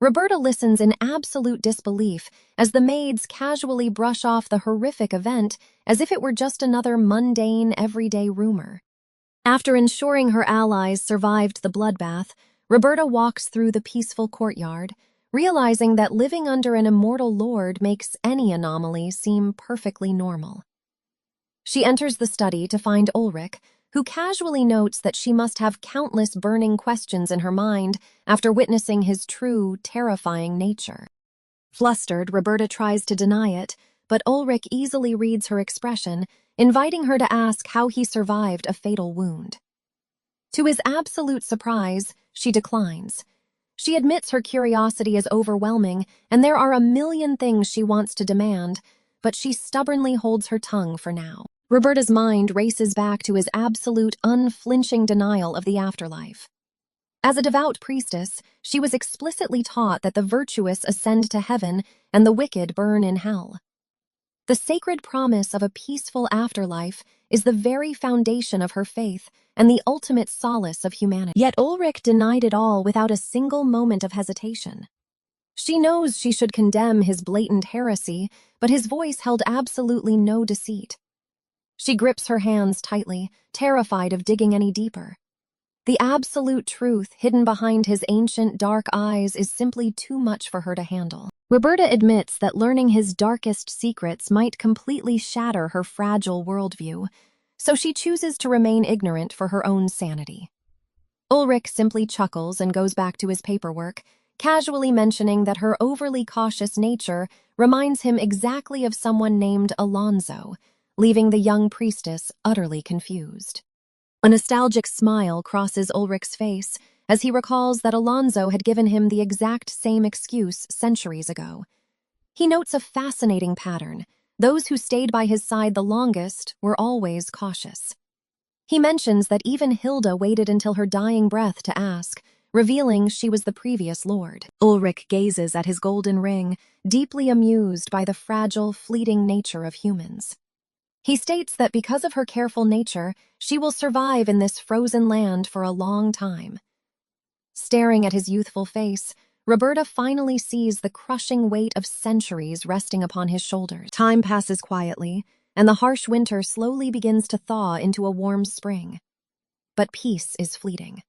Roberta listens in absolute disbelief as the maids casually brush off the horrific event as if it were just another mundane, everyday rumor. After ensuring her allies survived the bloodbath, Roberta walks through the peaceful courtyard, realizing that living under an immortal lord makes any anomaly seem perfectly normal. She enters the study to find Ulrich, who casually notes that she must have countless burning questions in her mind after witnessing his true, terrifying nature. Flustered, Roberta tries to deny it, but Ulrich easily reads her expression, inviting her to ask how he survived a fatal wound. To his absolute surprise, she declines. She admits her curiosity is overwhelming, and there are a million things she wants to demand, but she stubbornly holds her tongue for now. Roberta's mind races back to his absolute, unflinching denial of the afterlife. As a devout priestess, she was explicitly taught that the virtuous ascend to heaven and the wicked burn in hell. The sacred promise of a peaceful afterlife is the very foundation of her faith and the ultimate solace of humanity. Yet Ulrich denied it all without a single moment of hesitation. She knows she should condemn his blatant heresy, but his voice held absolutely no deceit. She grips her hands tightly, terrified of digging any deeper. The absolute truth hidden behind his ancient dark eyes is simply too much for her to handle. Roberta admits that learning his darkest secrets might completely shatter her fragile worldview, so she chooses to remain ignorant for her own sanity. Ulrich simply chuckles and goes back to his paperwork, casually mentioning that her overly cautious nature reminds him exactly of someone named Alonzo, leaving the young priestess utterly confused. A nostalgic smile crosses Ulrich's face as he recalls that Alonzo had given him the exact same excuse centuries ago. He notes a fascinating pattern. Those who stayed by his side the longest were always cautious. He mentions that even Hilda waited until her dying breath to ask, revealing she was the previous lord. Ulrich gazes at his golden ring, deeply amused by the fragile, fleeting nature of humans. He states that because of her careful nature, she will survive in this frozen land for a long time. Staring at his youthful face, Roberta finally sees the crushing weight of centuries resting upon his shoulders. Time passes quietly, and the harsh winter slowly begins to thaw into a warm spring. But peace is fleeting.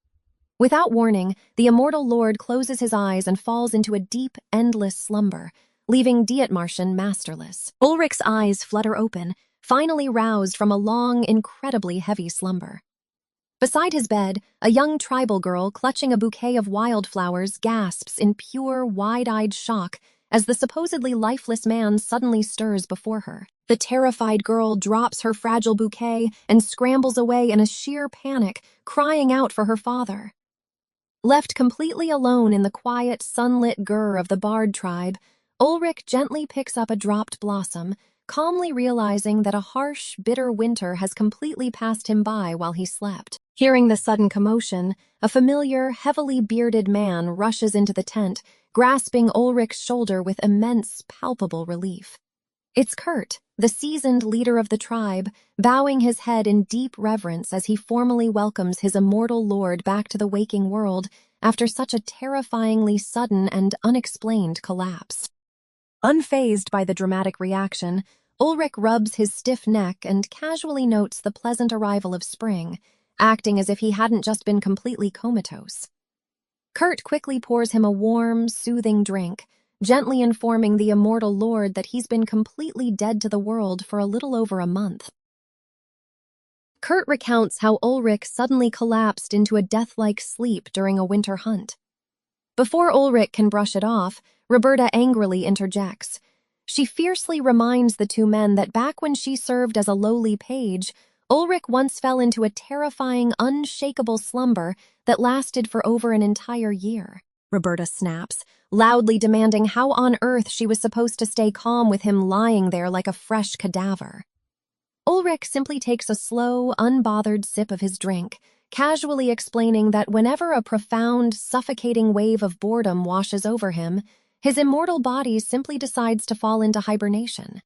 Without warning, the immortal lord closes his eyes and falls into a deep, endless slumber, leaving Dietmarschen masterless. Ulrich's eyes flutter open, finally roused from a long, incredibly heavy slumber. Beside his bed, a young tribal girl clutching a bouquet of wildflowers gasps in pure, wide-eyed shock as the supposedly lifeless man suddenly stirs before her. The terrified girl drops her fragile bouquet and scrambles away in a sheer panic, crying out for her father. Left completely alone in the quiet, sunlit gur of the Bard tribe, Ulrich gently picks up a dropped blossom, calmly realizing that a harsh, bitter winter has completely passed him by while he slept. Hearing the sudden commotion, a familiar, heavily bearded man rushes into the tent, grasping Ulrich's shoulder with immense, palpable relief. It's Kurt, the seasoned leader of the tribe, bowing his head in deep reverence as he formally welcomes his immortal lord back to the waking world after such a terrifyingly sudden and unexplained collapse. Unfazed by the dramatic reaction, Ulrich rubs his stiff neck and casually notes the pleasant arrival of spring, acting as if he hadn't just been completely comatose. Kurt quickly pours him a warm, soothing drink, gently informing the immortal lord that he's been completely dead to the world for a little over a month. Kurt recounts how Ulrich suddenly collapsed into a death-like sleep during a winter hunt. Before Ulrich can brush it off, Roberta angrily interjects. She fiercely reminds the two men that back when she served as a lowly page, Ulrich once fell into a terrifying, unshakable slumber that lasted for over an entire year. Roberta snaps, loudly demanding how on earth she was supposed to stay calm with him lying there like a fresh cadaver. Ulrich simply takes a slow, unbothered sip of his drink, casually explaining that whenever a profound, suffocating wave of boredom washes over him, his immortal body simply decides to fall into hibernation.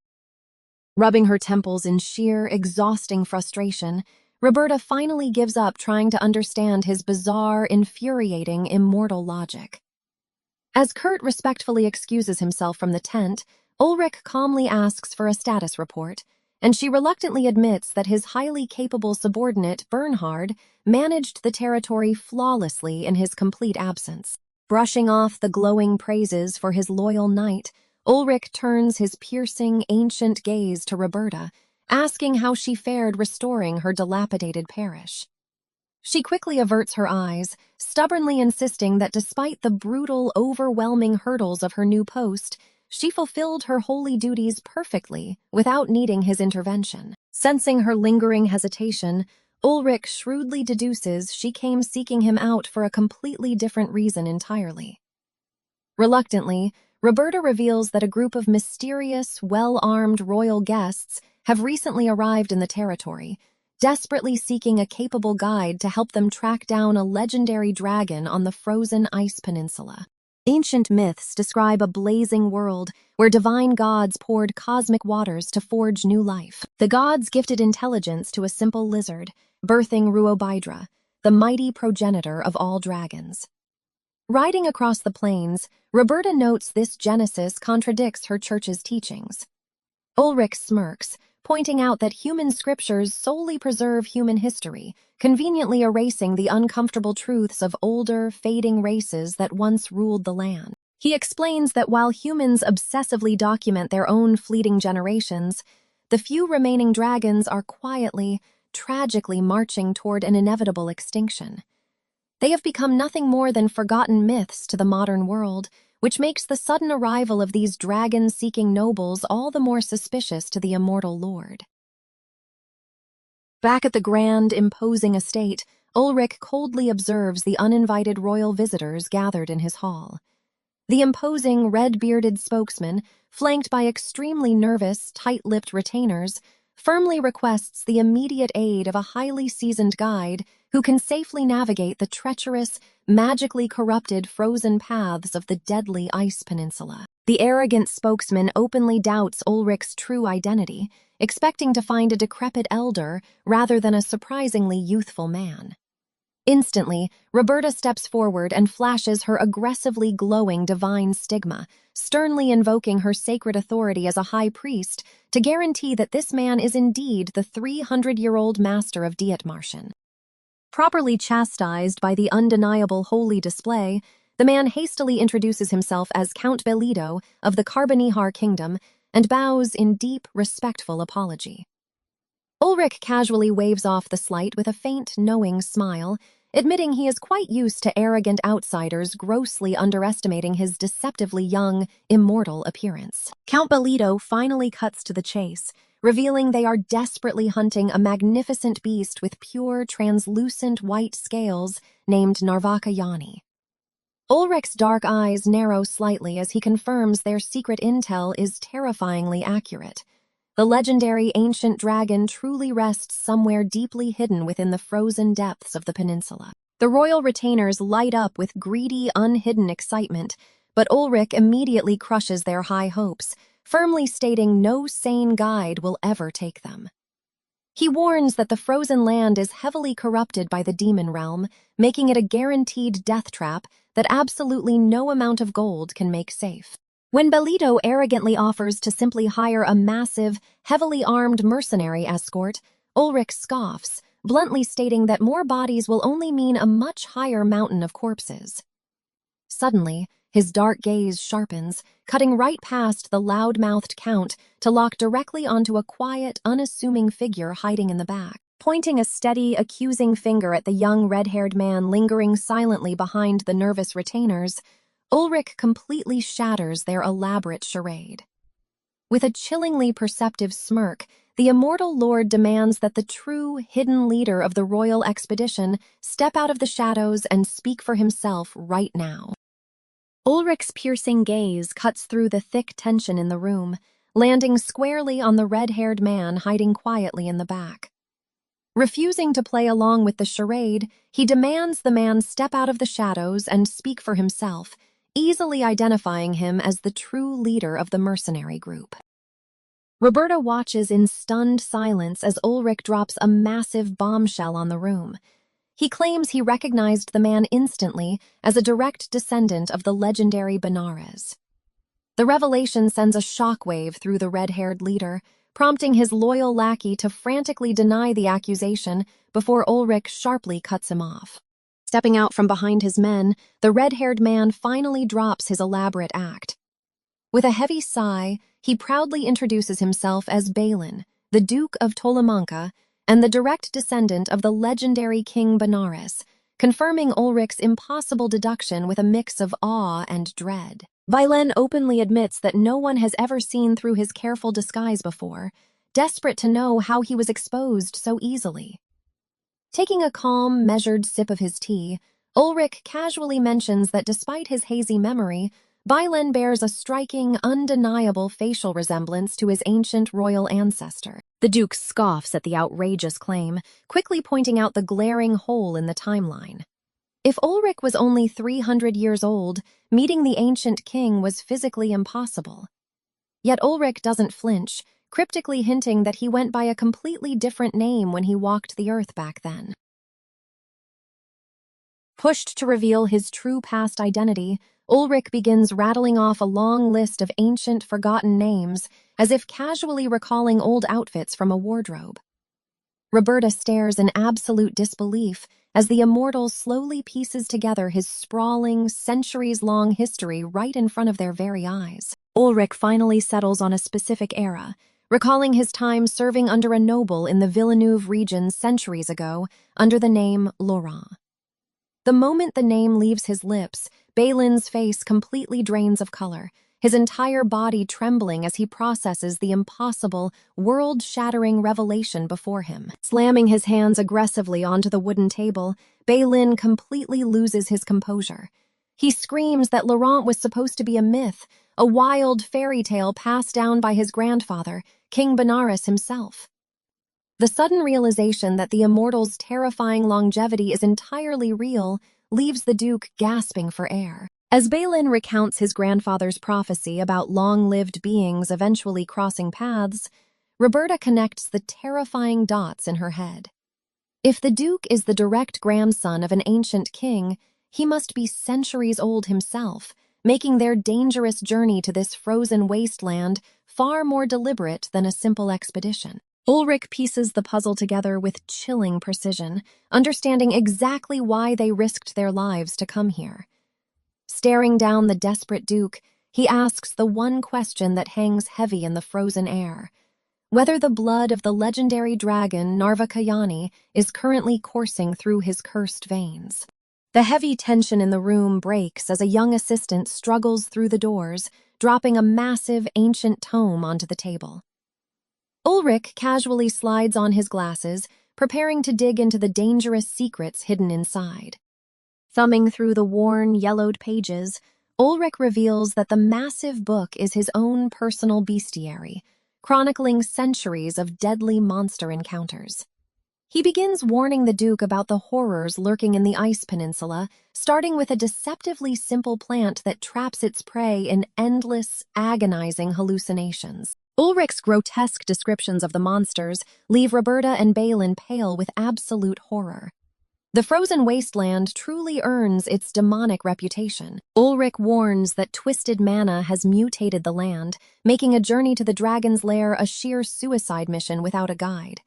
Rubbing her temples in sheer, exhausting frustration, Roberta finally gives up trying to understand his bizarre, infuriating, immortal logic. As Kurt respectfully excuses himself from the tent, Ulrich calmly asks for a status report, and she reluctantly admits that his highly capable subordinate, Bernhard, managed the territory flawlessly in his complete absence. Brushing off the glowing praises for his loyal knight, Ulrich turns his piercing, ancient gaze to Roberta, asking how she fared restoring her dilapidated parish. She quickly averts her eyes, stubbornly insisting that despite the brutal, overwhelming hurdles of her new post, she fulfilled her holy duties perfectly without needing his intervention. Sensing her lingering hesitation, Ulrich shrewdly deduces she came seeking him out for a completely different reason entirely. Reluctantly, Roberta reveals that a group of mysterious, well-armed royal guests have recently arrived in the territory, desperately seeking a capable guide to help them track down a legendary dragon on the frozen ice peninsula. Ancient myths describe a blazing world where divine gods poured cosmic waters to forge new life. The gods gifted intelligence to a simple lizard, birthing Ruobydra, the mighty progenitor of all dragons. Riding across the plains, Roberta notes this genesis contradicts her church's teachings. Ulrich smirks, pointing out that human scriptures solely preserve human history, conveniently erasing the uncomfortable truths of older, fading races that once ruled the land. He explains that while humans obsessively document their own fleeting generations, the few remaining dragons are quietly, tragically marching toward an inevitable extinction. They have become nothing more than forgotten myths to the modern world, which makes the sudden arrival of these dragon-seeking nobles all the more suspicious to the immortal lord. Back at the grand, imposing estate, Ulrich coldly observes the uninvited royal visitors gathered in his hall. The imposing, red-bearded spokesman, flanked by extremely nervous, tight-lipped retainers, firmly requests the immediate aid of a highly seasoned guide who can safely navigate the treacherous, magically corrupted frozen paths of the deadly ice peninsula. The arrogant spokesman openly doubts Ulrich's true identity, expecting to find a decrepit elder rather than a surprisingly youthful man. Instantly, Roberta steps forward and flashes her aggressively glowing divine stigma, sternly invoking her sacred authority as a high priest to guarantee that this man is indeed the 300-year-old master of Dietmarschen. Properly chastised by the undeniable holy display, the man hastily introduces himself as Count Bellido of the Carbonihar kingdom and bows in deep, respectful apology. Ulrich casually waves off the slight with a faint, knowing smile, admitting he is quite used to arrogant outsiders grossly underestimating his deceptively young, immortal appearance. Count Bellido finally cuts to the chase, revealing they are desperately hunting a magnificent beast with pure, translucent white scales named Narvakayani. Ulrich's dark eyes narrow slightly as he confirms their secret intel is terrifyingly accurate. The legendary ancient dragon truly rests somewhere deeply hidden within the frozen depths of the peninsula. The royal retainers light up with greedy, unhidden excitement, but Ulrich immediately crushes their high hopes, firmly stating no sane guide will ever take them. He warns that the frozen land is heavily corrupted by the demon realm, making it a guaranteed death trap that absolutely no amount of gold can make safe. When Bellido arrogantly offers to simply hire a massive, heavily armed mercenary escort, Ulrich scoffs, bluntly stating that more bodies will only mean a much higher mountain of corpses. Suddenly, his dark gaze sharpens, cutting right past the loud-mouthed count to lock directly onto a quiet, unassuming figure hiding in the back. Pointing a steady, accusing finger at the young red-haired man lingering silently behind the nervous retainers, Ulrich completely shatters their elaborate charade. With a chillingly perceptive smirk, the immortal lord demands that the true, hidden leader of the royal expedition step out of the shadows and speak for himself right now. Ulrich's piercing gaze cuts through the thick tension in the room, landing squarely on the red-haired man hiding quietly in the back. Refusing to play along with the charade, he demands the man step out of the shadows and speak for himself, easily identifying him as the true leader of the mercenary group. Roberta watches in stunned silence as Ulrich drops a massive bombshell on the room. He claims he recognized the man instantly as a direct descendant of the legendary Benares. The revelation sends a shockwave through the red-haired leader, prompting his loyal lackey to frantically deny the accusation before Ulrich sharply cuts him off. Stepping out from behind his men, the red-haired man finally drops his elaborate act. With a heavy sigh, he proudly introduces himself as Balin, the Duke of Tolamanca, and the direct descendant of the legendary King Benares, confirming Ulrich's impossible deduction with a mix of awe and dread. Balin openly admits that no one has ever seen through his careful disguise before, desperate to know how he was exposed so easily. Taking a calm, measured sip of his tea, Ulrich casually mentions that despite his hazy memory, Balin bears a striking, undeniable facial resemblance to his ancient royal ancestor. The Duke scoffs at the outrageous claim, quickly pointing out the glaring hole in the timeline. If Ulrich was only 300 years old, meeting the ancient king was physically impossible. Yet Ulrich doesn't flinch, cryptically hinting that he went by a completely different name when he walked the earth back then. Pushed to reveal his true past identity, Ulrich begins rattling off a long list of ancient, forgotten names, as if casually recalling old outfits from a wardrobe. Roberta stares in absolute disbelief as the immortal slowly pieces together his sprawling, centuries-long history right in front of their very eyes. Ulrich finally settles on a specific era, recalling his time serving under a noble in the Villeneuve region centuries ago under the name Laurent. The moment the name leaves his lips, Balin's face completely drains of color, his entire body trembling as he processes the impossible, world-shattering revelation before him. Slamming his hands aggressively onto the wooden table, Balin completely loses his composure. He screams that Laurent was supposed to be a myth, a wild fairy tale passed down by his grandfather, King Benares himself. The sudden realization that the immortal's terrifying longevity is entirely real leaves the Duke gasping for air. As Balin recounts his grandfather's prophecy about long-lived beings eventually crossing paths, Roberta connects the terrifying dots in her head. If the Duke is the direct grandson of an ancient king, he must be centuries old himself, making their dangerous journey to this frozen wasteland far more deliberate than a simple expedition. Ulrich pieces the puzzle together with chilling precision, understanding exactly why they risked their lives to come here. Staring down the desperate Duke, he asks the one question that hangs heavy in the frozen air: whether the blood of the legendary dragon Narvakayani is currently coursing through his cursed veins. The heavy tension in the room breaks as a young assistant struggles through the doors, dropping a massive ancient tome onto the table. Ulrich casually slides on his glasses, preparing to dig into the dangerous secrets hidden inside. Thumbing through the worn, yellowed pages, Ulrich reveals that the massive book is his own personal bestiary, chronicling centuries of deadly monster encounters. He begins warning the Duke about the horrors lurking in the Ice Peninsula, starting with a deceptively simple plant that traps its prey in endless, agonizing hallucinations. Ulrich's grotesque descriptions of the monsters leave Roberta and Balin pale with absolute horror. The frozen wasteland truly earns its demonic reputation. Ulrich warns that twisted mana has mutated the land, making a journey to the dragon's lair a sheer suicide mission without a guide.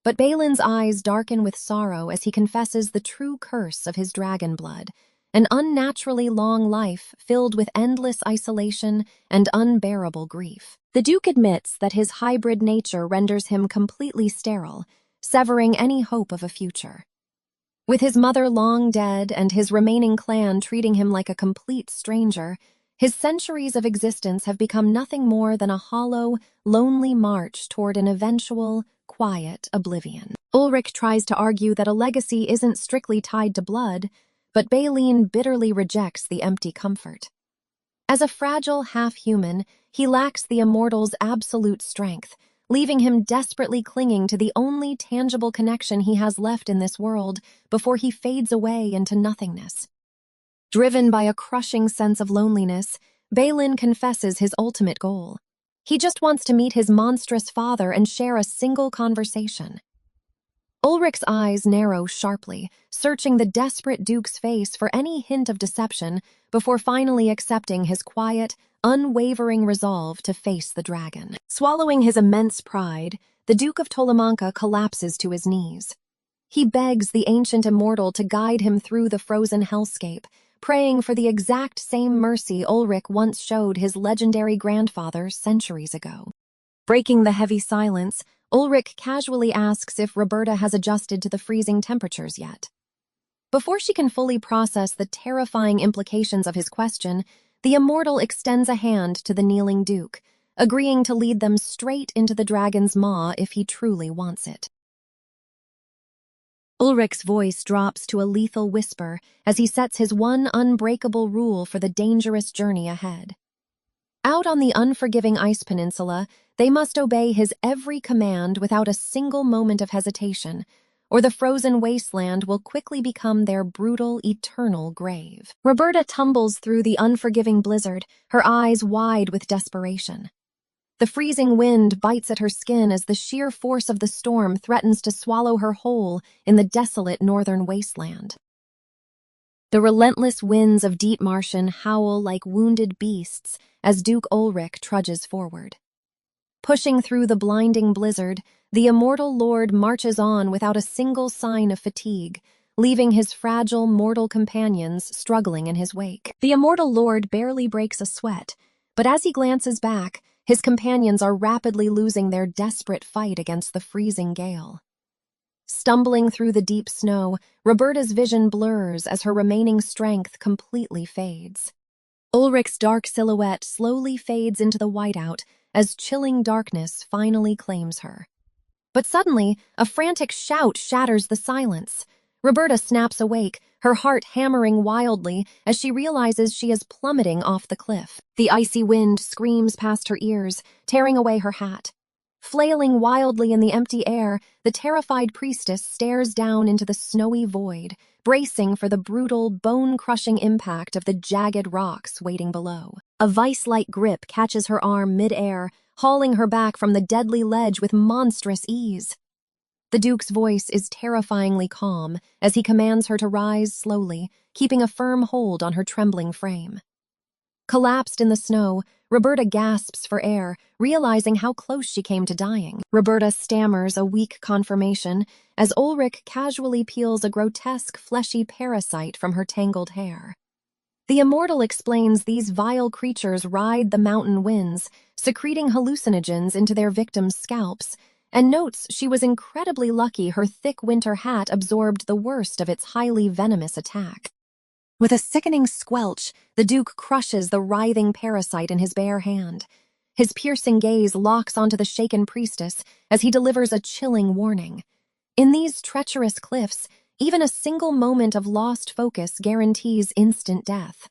But Balin's eyes darken with sorrow as he confesses the true curse of his dragon blood, an unnaturally long life filled with endless isolation and unbearable grief. The Duke admits that his hybrid nature renders him completely sterile, severing any hope of a future. With his mother long dead and his remaining clan treating him like a complete stranger, his centuries of existence have become nothing more than a hollow, lonely march toward an eventual, quiet oblivion. Ulrich tries to argue that a legacy isn't strictly tied to blood, but Baleen bitterly rejects the empty comfort. As a fragile half-human, he lacks the immortal's absolute strength, leaving him desperately clinging to the only tangible connection he has left in this world before he fades away into nothingness. Driven by a crushing sense of loneliness, Balin confesses his ultimate goal. He just wants to meet his monstrous father and share a single conversation. Ulrich's eyes narrow sharply, searching the desperate Duke's face for any hint of deception before finally accepting his quiet, unwavering resolve to face the dragon. Swallowing his immense pride, the Duke of Tolamanca collapses to his knees. He begs the ancient immortal to guide him through the frozen hellscape, praying for the exact same mercy Ulrich once showed his legendary grandfather centuries ago. Breaking the heavy silence, Ulrich casually asks if Roberta has adjusted to the freezing temperatures yet. Before she can fully process the terrifying implications of his question, the immortal extends a hand to the kneeling Duke, agreeing to lead them straight into the dragon's maw if he truly wants it. Ulrich's voice drops to a lethal whisper as he sets his one unbreakable rule for the dangerous journey ahead. Out on the unforgiving ice peninsula, they must obey his every command without a single moment of hesitation, or the frozen wasteland will quickly become their brutal, eternal grave. Roberta tumbles through the unforgiving blizzard, her eyes wide with desperation. The freezing wind bites at her skin as the sheer force of the storm threatens to swallow her whole in the desolate northern wasteland. The relentless winds of Deep Martian howl like wounded beasts as Duke Ulrich trudges forward. Pushing through the blinding blizzard, the immortal lord marches on without a single sign of fatigue, leaving his fragile mortal companions struggling in his wake. The immortal lord barely breaks a sweat, but as he glances back, his companions are rapidly losing their desperate fight against the freezing gale. Stumbling through the deep snow, Roberta's vision blurs as her remaining strength completely fades. Ulrich's dark silhouette slowly fades into the whiteout as chilling darkness finally claims her. But suddenly, a frantic shout shatters the silence. Roberta snaps awake, her heart hammering wildly as she realizes she is plummeting off the cliff. The icy wind screams past her ears, tearing away her hat. Flailing wildly in the empty air, the terrified priestess stares down into the snowy void, bracing for the brutal, bone-crushing impact of the jagged rocks waiting below. A vice-like grip catches her arm mid-air, hauling her back from the deadly ledge with monstrous ease. The Duke's voice is terrifyingly calm as he commands her to rise slowly, keeping a firm hold on her trembling frame. Collapsed in the snow, Roberta gasps for air, realizing how close she came to dying. Roberta stammers a weak confirmation as Ulrich casually peels a grotesque, fleshy parasite from her tangled hair. The immortal explains these vile creatures ride the mountain winds, secreting hallucinogens into their victims' scalps, and notes she was incredibly lucky her thick winter hat absorbed the worst of its highly venomous attack. With a sickening squelch, the Duke crushes the writhing parasite in his bare hand. His piercing gaze locks onto the shaken priestess as he delivers a chilling warning. In these treacherous cliffs, even a single moment of lost focus guarantees instant death.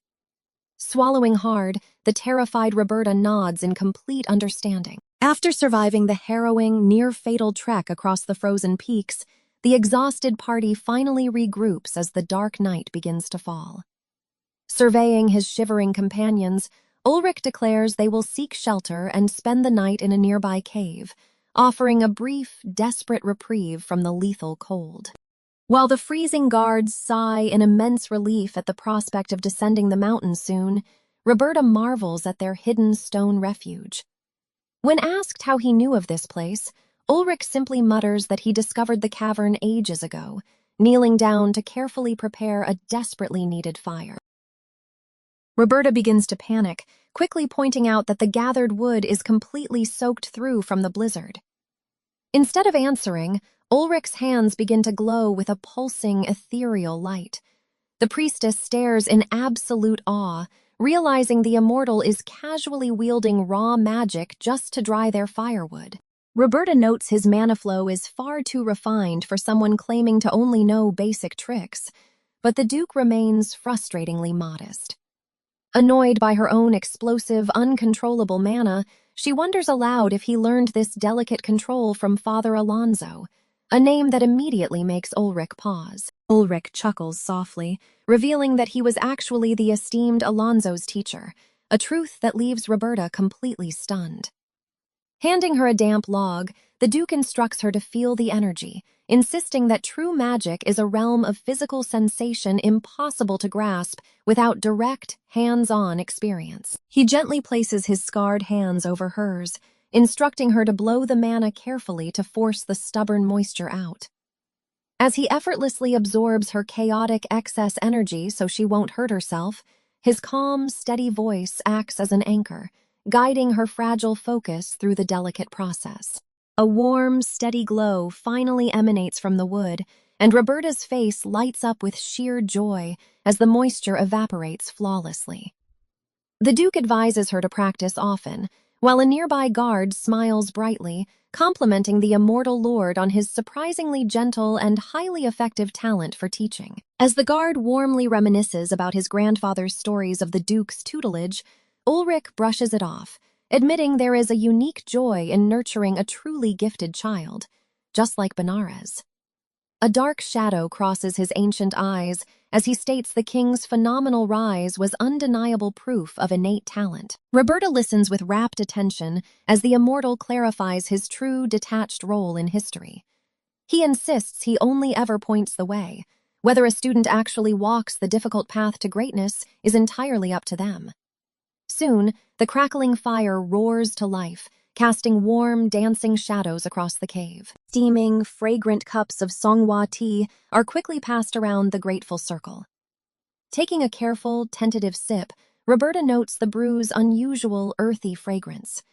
Swallowing hard, the terrified Roberta nods in complete understanding. After surviving the harrowing, near-fatal trek across the frozen peaks, the exhausted party finally regroups as the dark night begins to fall. Surveying his shivering companions, Ulrich declares they will seek shelter and spend the night in a nearby cave, offering a brief, desperate reprieve from the lethal cold. While the freezing guards sigh in immense relief at the prospect of descending the mountain soon, Roberta marvels at their hidden stone refuge. When asked how he knew of this place, Ulrich simply mutters that he discovered the cavern ages ago, kneeling down to carefully prepare a desperately needed fire. Roberta begins to panic, quickly pointing out that the gathered wood is completely soaked through from the blizzard. Instead of answering, Ulrich's hands begin to glow with a pulsing, ethereal light. The priestess stares in absolute awe, realizing the immortal is casually wielding raw magic just to dry their firewood. Roberta notes his mana flow is far too refined for someone claiming to only know basic tricks, but the Duke remains frustratingly modest. Annoyed by her own explosive, uncontrollable mana, she wonders aloud if he learned this delicate control from Father Alonso, a name that immediately makes Ulrich pause. Ulrich chuckles softly, revealing that he was actually the esteemed Alonso's teacher, a truth that leaves Roberta completely stunned. Handing her a damp log, the Duke instructs her to feel the energy, insisting that true magic is a realm of physical sensation impossible to grasp without direct, hands-on experience. He gently places his scarred hands over hers, instructing her to blow the mana carefully to force the stubborn moisture out. As he effortlessly absorbs her chaotic excess energy so she won't hurt herself, his calm, steady voice acts as an anchor, guiding her fragile focus through the delicate process. A warm, steady glow finally emanates from the wood, and Roberta's face lights up with sheer joy as the moisture evaporates flawlessly. The Duke advises her to practice often, while a nearby guard smiles brightly, complimenting the immortal lord on his surprisingly gentle and highly effective talent for teaching. As the guard warmly reminisces about his grandfather's stories of the Duke's tutelage, Ulrich brushes it off, admitting there is a unique joy in nurturing a truly gifted child, just like Benares. A dark shadow crosses his ancient eyes as he states the king's phenomenal rise was undeniable proof of innate talent. Roberta listens with rapt attention as the immortal clarifies his true, detached role in history. He insists he only ever points the way. Whether a student actually walks the difficult path to greatness is entirely up to them. Soon, the crackling fire roars to life, casting warm, dancing shadows across the cave. Steaming, fragrant cups of Songhua tea are quickly passed around the grateful circle. Taking a careful, tentative sip, Roberta notes the brew's unusual, earthy fragrance.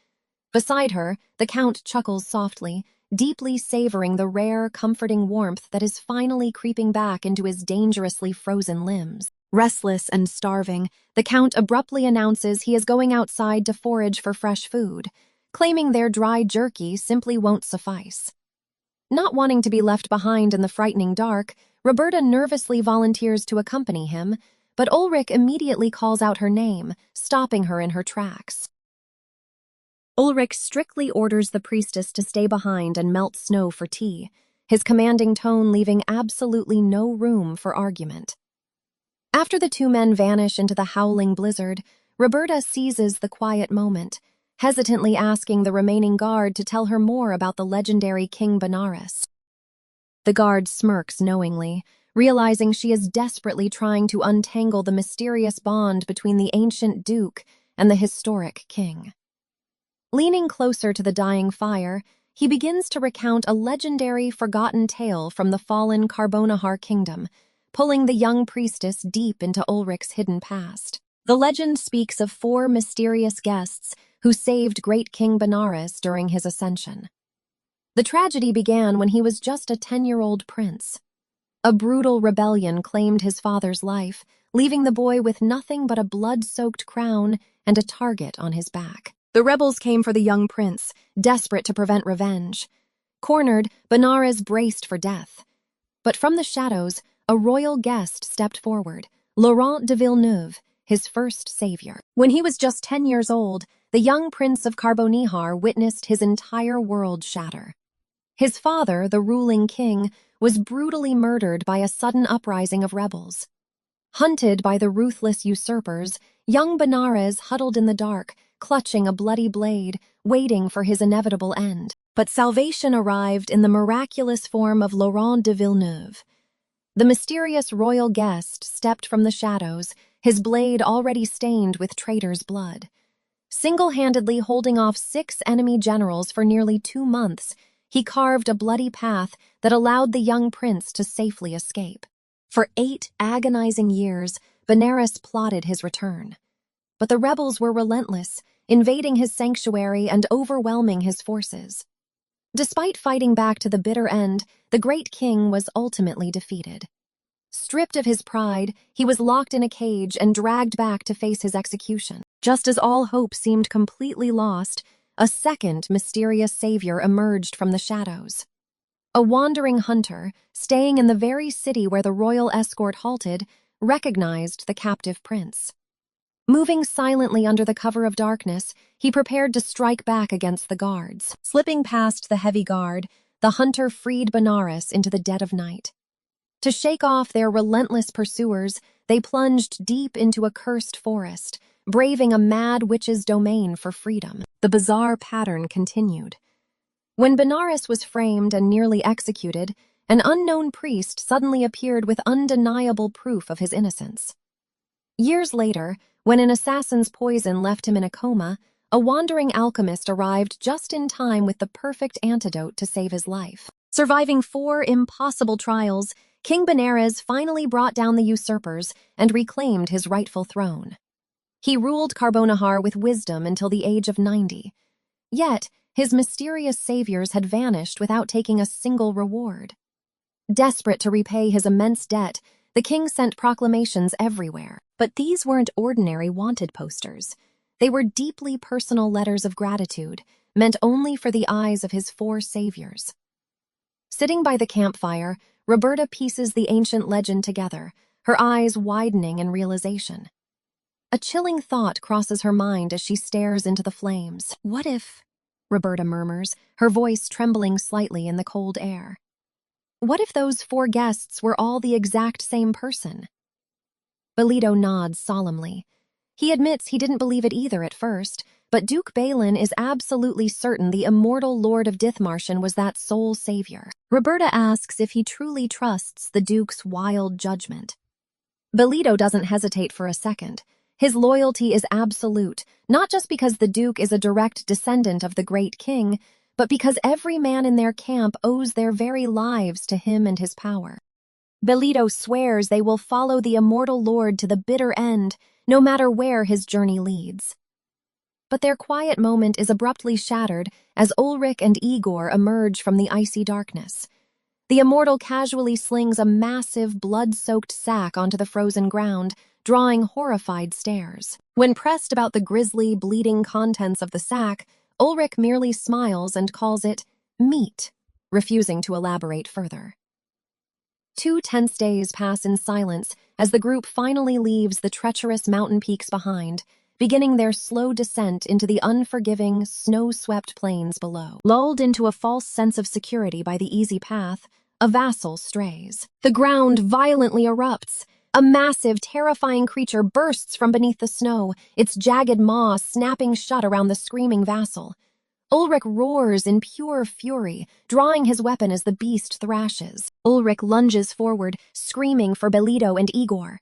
Beside her, the Count chuckles softly, deeply savoring the rare, comforting warmth that is finally creeping back into his dangerously frozen limbs. Restless and starving, the Count abruptly announces he is going outside to forage for fresh food, claiming their dry jerky simply won't suffice. Not wanting to be left behind in the frightening dark, Roberta nervously volunteers to accompany him, but Ulrich immediately calls out her name, stopping her in her tracks. Ulrich strictly orders the priestess to stay behind and melt snow for tea, his commanding tone leaving absolutely no room for argument. After the two men vanish into the howling blizzard, Roberta seizes the quiet moment, hesitantly asking the remaining guard to tell her more about the legendary King Benares. The guard smirks knowingly, realizing she is desperately trying to untangle the mysterious bond between the ancient duke and the historic king. Leaning closer to the dying fire, he begins to recount a legendary forgotten tale from the fallen Carbonahar kingdom, pulling the young priestess deep into Ulrich's hidden past. The legend speaks of 4 mysterious guests who saved great King Benares during his ascension. The tragedy began when he was just a 10-year-old prince. A brutal rebellion claimed his father's life, leaving the boy with nothing but a blood-soaked crown and a target on his back. The rebels came for the young prince, desperate to prevent revenge. Cornered, Benares braced for death. But from the shadows, a royal guest stepped forward, Laurent de Villeneuve, his first savior. When he was just 10 years old, the young prince of Carbonihar witnessed his entire world shatter. His father, the ruling king, was brutally murdered by a sudden uprising of rebels. Hunted by the ruthless usurpers, young Benares huddled in the dark, clutching a bloody blade, waiting for his inevitable end. But salvation arrived in the miraculous form of Laurent de Villeneuve. The mysterious royal guest stepped from the shadows, his blade already stained with traitors' blood. Single-handedly holding off 6 enemy generals for nearly 2 months, he carved a bloody path that allowed the young prince to safely escape. For 8 agonizing years, Benares plotted his return. But the rebels were relentless, invading his sanctuary and overwhelming his forces. Despite fighting back to the bitter end, the great king was ultimately defeated. Stripped of his pride, he was locked in a cage and dragged back to face his execution. Just as all hope seemed completely lost, a second mysterious savior emerged from the shadows. A wandering hunter, staying in the very city where the royal escort halted, recognized the captive prince. Moving silently under the cover of darkness, he prepared to strike back against the guards. Slipping past the heavy guard, the hunter freed Benares into the dead of night. To shake off their relentless pursuers, they plunged deep into a cursed forest, braving a mad witch's domain for freedom. The bizarre pattern continued. When Benares was framed and nearly executed, an unknown priest suddenly appeared with undeniable proof of his innocence. Years later, when an assassin's poison left him in a coma, a wandering alchemist arrived just in time with the perfect antidote to save his life. Surviving 4 impossible trials, King Benares finally brought down the usurpers and reclaimed his rightful throne. He ruled Carbonahar with wisdom until the age of 90. Yet, his mysterious saviors had vanished without taking a single reward. Desperate to repay his immense debt, the king sent proclamations everywhere. But these weren't ordinary wanted posters. They were deeply personal letters of gratitude, meant only for the eyes of his 4 saviors. Sitting by the campfire, Roberta pieces the ancient legend together, her eyes widening in realization. A chilling thought crosses her mind as she stares into the flames. What if, Roberta murmurs, her voice trembling slightly in the cold air. What if those 4 guests were all the exact same person? Belito nods solemnly. He admits he didn't believe it either at first, but Duke Balin is absolutely certain the immortal Lord of Dithmarschen was that sole savior. Roberta asks if he truly trusts the Duke's wild judgment. Belito doesn't hesitate for a second. His loyalty is absolute, not just because the Duke is a direct descendant of the great king, but because every man in their camp owes their very lives to him and his power. Belito swears they will follow the immortal Lord to the bitter end, no matter where his journey leads. But their quiet moment is abruptly shattered as Ulrich and Igor emerge from the icy darkness. The immortal casually slings a massive, blood-soaked sack onto the frozen ground, drawing horrified stares. When pressed about the grisly, bleeding contents of the sack, Ulrich merely smiles and calls it meat, refusing to elaborate further. 2 tense days pass in silence as the group finally leaves the treacherous mountain peaks behind, beginning their slow descent into the unforgiving, snow-swept plains below. Lulled into a false sense of security by the easy path, a vassal strays. The ground violently erupts. A massive, terrifying creature bursts from beneath the snow, its jagged maw snapping shut around the screaming vassal. Ulrich roars in pure fury, drawing his weapon as the beast thrashes. Ulrich lunges forward, screaming for Belito and Igor.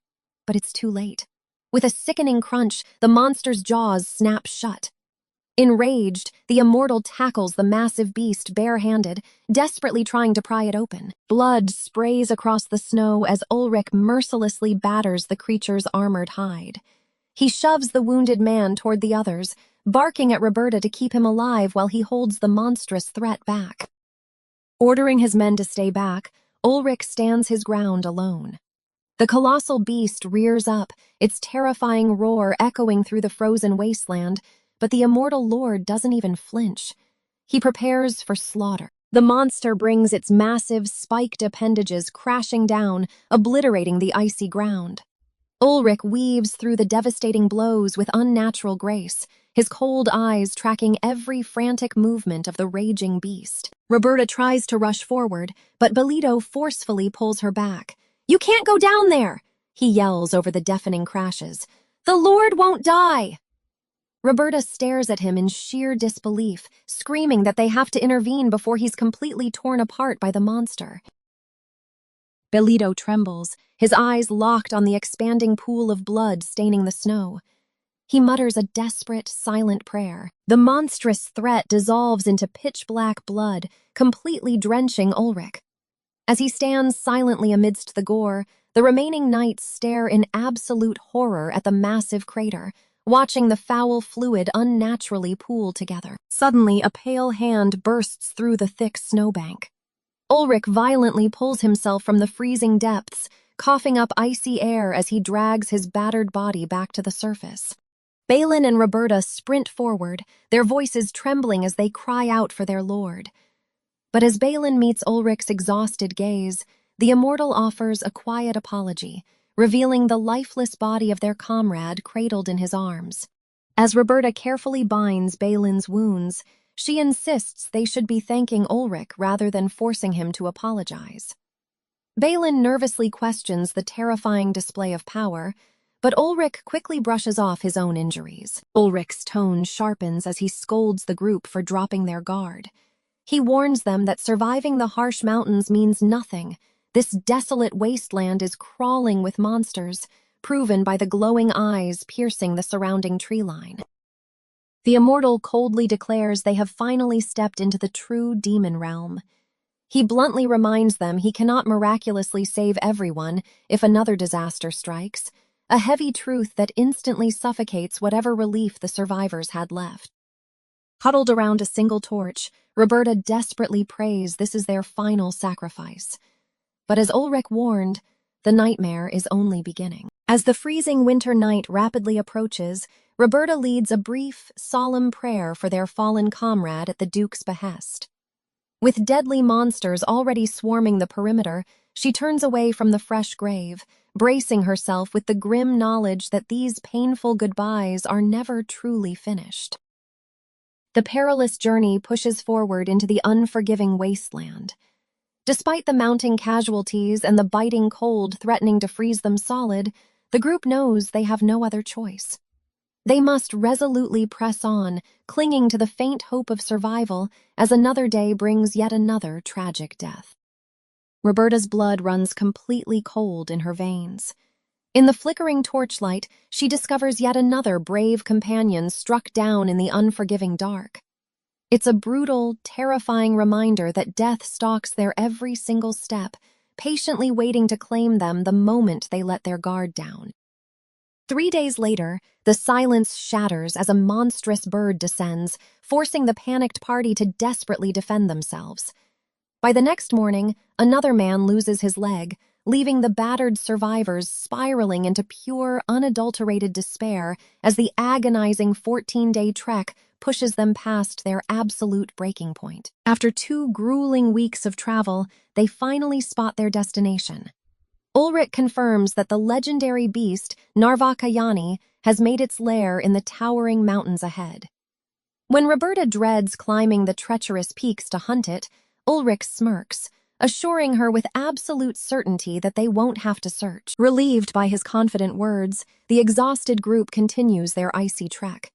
But it's too late. With a sickening crunch, the monster's jaws snap shut. Enraged, the immortal tackles the massive beast bare-handed, desperately trying to pry it open. Blood sprays across the snow as Ulrich mercilessly batters the creature's armored hide. He shoves the wounded man toward the others, barking at Roberta to keep him alive while he holds the monstrous threat back. Ordering his men to stay back, Ulrich stands his ground alone. The colossal beast rears up, its terrifying roar echoing through the frozen wasteland, but the immortal lord doesn't even flinch. He prepares for slaughter. The monster brings its massive, spiked appendages crashing down, obliterating the icy ground. Ulrich weaves through the devastating blows with unnatural grace, his cold eyes tracking every frantic movement of the raging beast. Roberta tries to rush forward, but Belito forcefully pulls her back. "You can't go down there!" he yells over the deafening crashes. "The Lord won't die!" Roberta stares at him in sheer disbelief, screaming that they have to intervene before he's completely torn apart by the monster. Belito trembles, his eyes locked on the expanding pool of blood staining the snow. He mutters a desperate, silent prayer. The monstrous threat dissolves into pitch-black blood, completely drenching Ulrich. As he stands silently amidst the gore, the remaining knights stare in absolute horror at the massive crater, watching the foul fluid unnaturally pool together. Suddenly, a pale hand bursts through the thick snowbank. Ulrich violently pulls himself from the freezing depths, coughing up icy air as he drags his battered body back to the surface. Balin and Roberta sprint forward, their voices trembling as they cry out for their lord. But as Balin meets Ulrich's exhausted gaze, the immortal offers a quiet apology, revealing the lifeless body of their comrade cradled in his arms. As Roberta carefully binds Balin's wounds, she insists they should be thanking Ulrich rather than forcing him to apologize. Balin nervously questions the terrifying display of power, but Ulrich quickly brushes off his own injuries. Ulrich's tone sharpens as he scolds the group for dropping their guard. He warns them that surviving the harsh mountains means nothing. This desolate wasteland is crawling with monsters, proven by the glowing eyes piercing the surrounding tree line. The immortal coldly declares they have finally stepped into the true demon realm. He bluntly reminds them he cannot miraculously save everyone if another disaster strikes, a heavy truth that instantly suffocates whatever relief the survivors had left. Huddled around a single torch, Roberta desperately prays this is their final sacrifice. But as Ulrich warned, the nightmare is only beginning. As the freezing winter night rapidly approaches, Roberta leads a brief, solemn prayer for their fallen comrade at the Duke's behest. With deadly monsters already swarming the perimeter, she turns away from the fresh grave, bracing herself with the grim knowledge that these painful goodbyes are never truly finished. The perilous journey pushes forward into the unforgiving wasteland. Despite the mounting casualties and the biting cold threatening to freeze them solid, the group knows they have no other choice. They must resolutely press on, clinging to the faint hope of survival as another day brings yet another tragic death. Roberta's blood runs completely cold in her veins. In the flickering torchlight, she discovers yet another brave companion struck down in the unforgiving dark. It's a brutal, terrifying reminder that death stalks their every single step, patiently waiting to claim them the moment they let their guard down. 3 days later, the silence shatters as a monstrous bird descends, forcing the panicked party to desperately defend themselves. By the next morning, another man loses his leg, leaving the battered survivors spiraling into pure, unadulterated despair as the agonizing 14-day trek pushes them past their absolute breaking point. After 2 grueling weeks of travel, they finally spot their destination. Ulrich confirms that the legendary beast, Narvakayani, has made its lair in the towering mountains ahead. When Roberta dreads climbing the treacherous peaks to hunt it, Ulrich smirks, assuring her with absolute certainty that they won't have to search. Relieved by his confident words, the exhausted group continues their icy trek.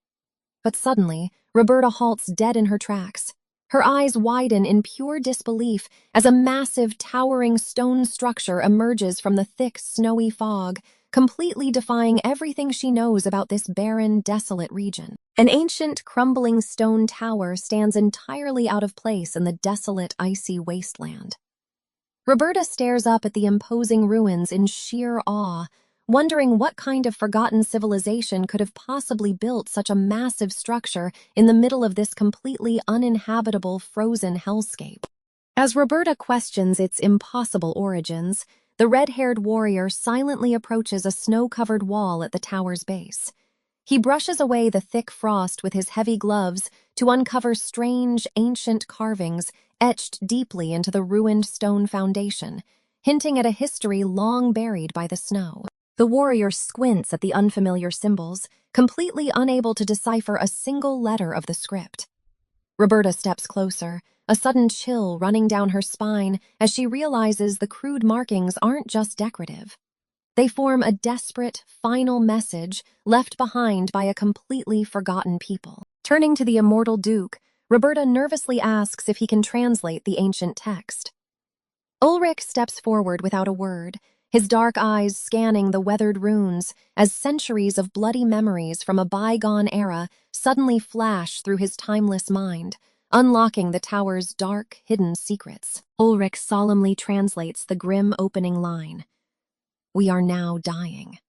But suddenly, Roberta halts dead in her tracks. Her eyes widen in pure disbelief as a massive, towering stone structure emerges from the thick, snowy fog, completely defying everything she knows about this barren, desolate region. An ancient, crumbling stone tower stands entirely out of place in the desolate, icy wasteland. Roberta stares up at the imposing ruins in sheer awe, wondering what kind of forgotten civilization could have possibly built such a massive structure in the middle of this completely uninhabitable frozen hellscape. As Roberta questions its impossible origins, the red-haired warrior silently approaches a snow-covered wall at the tower's base. He brushes away the thick frost with his heavy gloves to uncover strange, ancient carvings etched deeply into the ruined stone foundation, hinting at a history long buried by the snow. The warrior squints at the unfamiliar symbols, completely unable to decipher a single letter of the script. Roberta steps closer, a sudden chill running down her spine as she realizes the crude markings aren't just decorative. They form a desperate, final message left behind by a completely forgotten people. Turning to the immortal Duke, Roberta nervously asks if he can translate the ancient text. Ulrich steps forward without a word, his dark eyes scanning the weathered runes as centuries of bloody memories from a bygone era suddenly flash through his timeless mind, unlocking the tower's dark, hidden secrets. Ulrich solemnly translates the grim opening line, "We are now dying."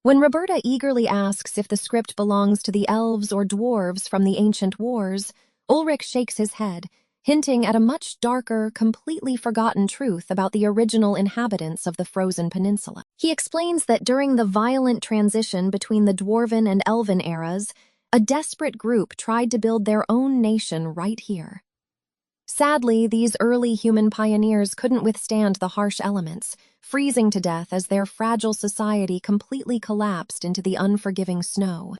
When Roberta eagerly asks if the script belongs to the elves or dwarves from the ancient wars, Ulrich shakes his head, hinting at a much darker, completely forgotten truth about the original inhabitants of the frozen peninsula. He explains that during the violent transition between the Dwarven and Elven eras, a desperate group tried to build their own nation right here. Sadly, these early human pioneers couldn't withstand the harsh elements, freezing to death as their fragile society completely collapsed into the unforgiving snow.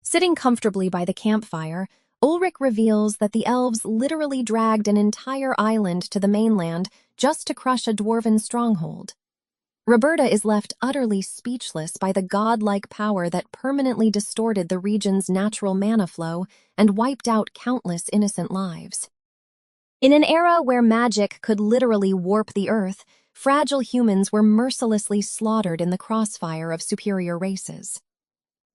Sitting comfortably by the campfire, Ulrich reveals that the elves literally dragged an entire island to the mainland just to crush a dwarven stronghold. Roberta is left utterly speechless by the godlike power that permanently distorted the region's natural mana flow and wiped out countless innocent lives. In an era where magic could literally warp the earth, fragile humans were mercilessly slaughtered in the crossfire of superior races.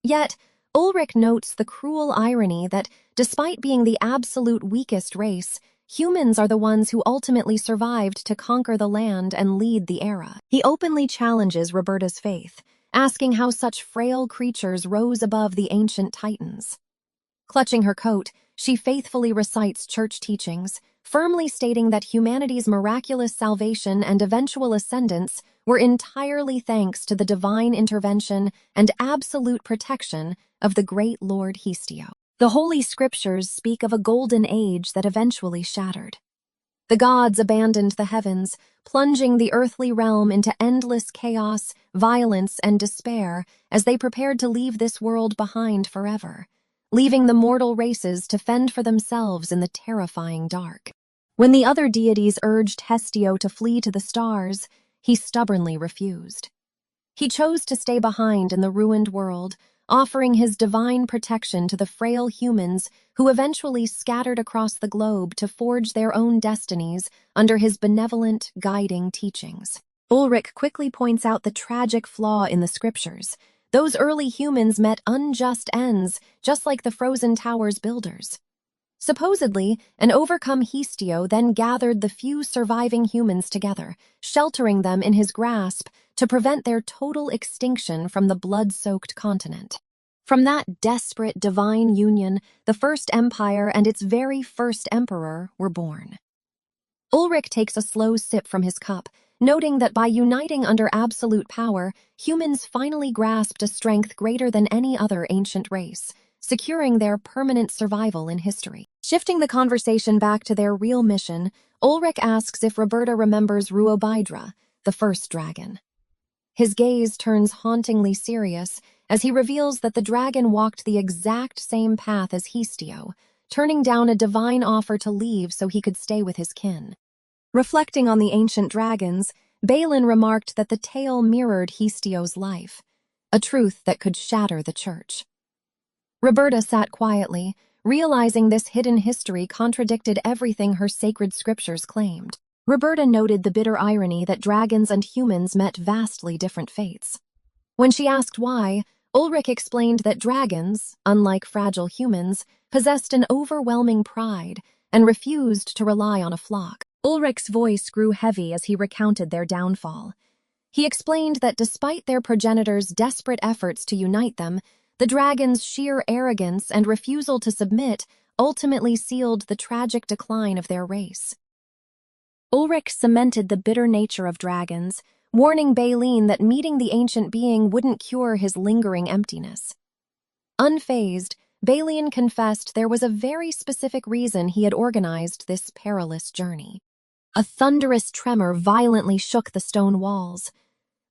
Yet, Ulrich notes the cruel irony that, despite being the absolute weakest race, humans are the ones who ultimately survived to conquer the land and lead the era. He openly challenges Roberta's faith, asking how such frail creatures rose above the ancient titans. Clutching her coat, she faithfully recites church teachings, firmly stating that humanity's miraculous salvation and eventual ascendance were entirely thanks to the divine intervention and absolute protection of the great Lord Histio. The Holy Scriptures speak of a golden age that eventually shattered. The gods abandoned the heavens, plunging the earthly realm into endless chaos, violence, and despair as they prepared to leave this world behind forever, leaving the mortal races to fend for themselves in the terrifying dark. When the other deities urged Hestio to flee to the stars, he stubbornly refused. He chose to stay behind in the ruined world, offering his divine protection to the frail humans who eventually scattered across the globe to forge their own destinies under his benevolent, guiding teachings. Ulrich quickly points out the tragic flaw in the scriptures. Those early humans met unjust ends, just like the Frozen Tower's builders. Supposedly, an overcome Histio then gathered the few surviving humans together, sheltering them in his grasp to prevent their total extinction from the blood-soaked continent. From that desperate divine union, the First Empire and its very first emperor were born. Ulrich takes a slow sip from his cup, noting that by uniting under absolute power, humans finally grasped a strength greater than any other ancient race, securing their permanent survival in history. Shifting the conversation back to their real mission, Ulrich asks if Roberta remembers Ruobydra, the first dragon. His gaze turns hauntingly serious as he reveals that the dragon walked the exact same path as Histio, turning down a divine offer to leave so he could stay with his kin. Reflecting on the ancient dragons, Balin remarked that the tale mirrored Histio's life, a truth that could shatter the church. Roberta sat quietly, realizing this hidden history contradicted everything her sacred scriptures claimed. Roberta noted the bitter irony that dragons and humans met vastly different fates. When she asked why, Ulrich explained that dragons, unlike fragile humans, possessed an overwhelming pride and refused to rely on a flock. Ulrich's voice grew heavy as he recounted their downfall. He explained that despite their progenitors' desperate efforts to unite them, the dragons' sheer arrogance and refusal to submit ultimately sealed the tragic decline of their race. Ulrich cemented the bitter nature of dragons, warning Balin that meeting the ancient being wouldn't cure his lingering emptiness. Unfazed, Balin confessed there was a very specific reason he had organized this perilous journey. A thunderous tremor violently shook the stone walls.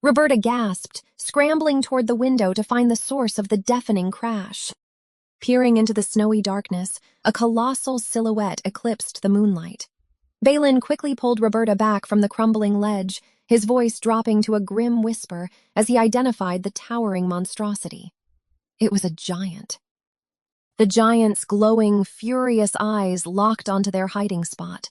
Roberta gasped, scrambling toward the window to find the source of the deafening crash. Peering into the snowy darkness, a colossal silhouette eclipsed the moonlight. Balin quickly pulled Roberta back from the crumbling ledge, his voice dropping to a grim whisper as he identified the towering monstrosity. It was a giant. The giant's glowing, furious eyes locked onto their hiding spot.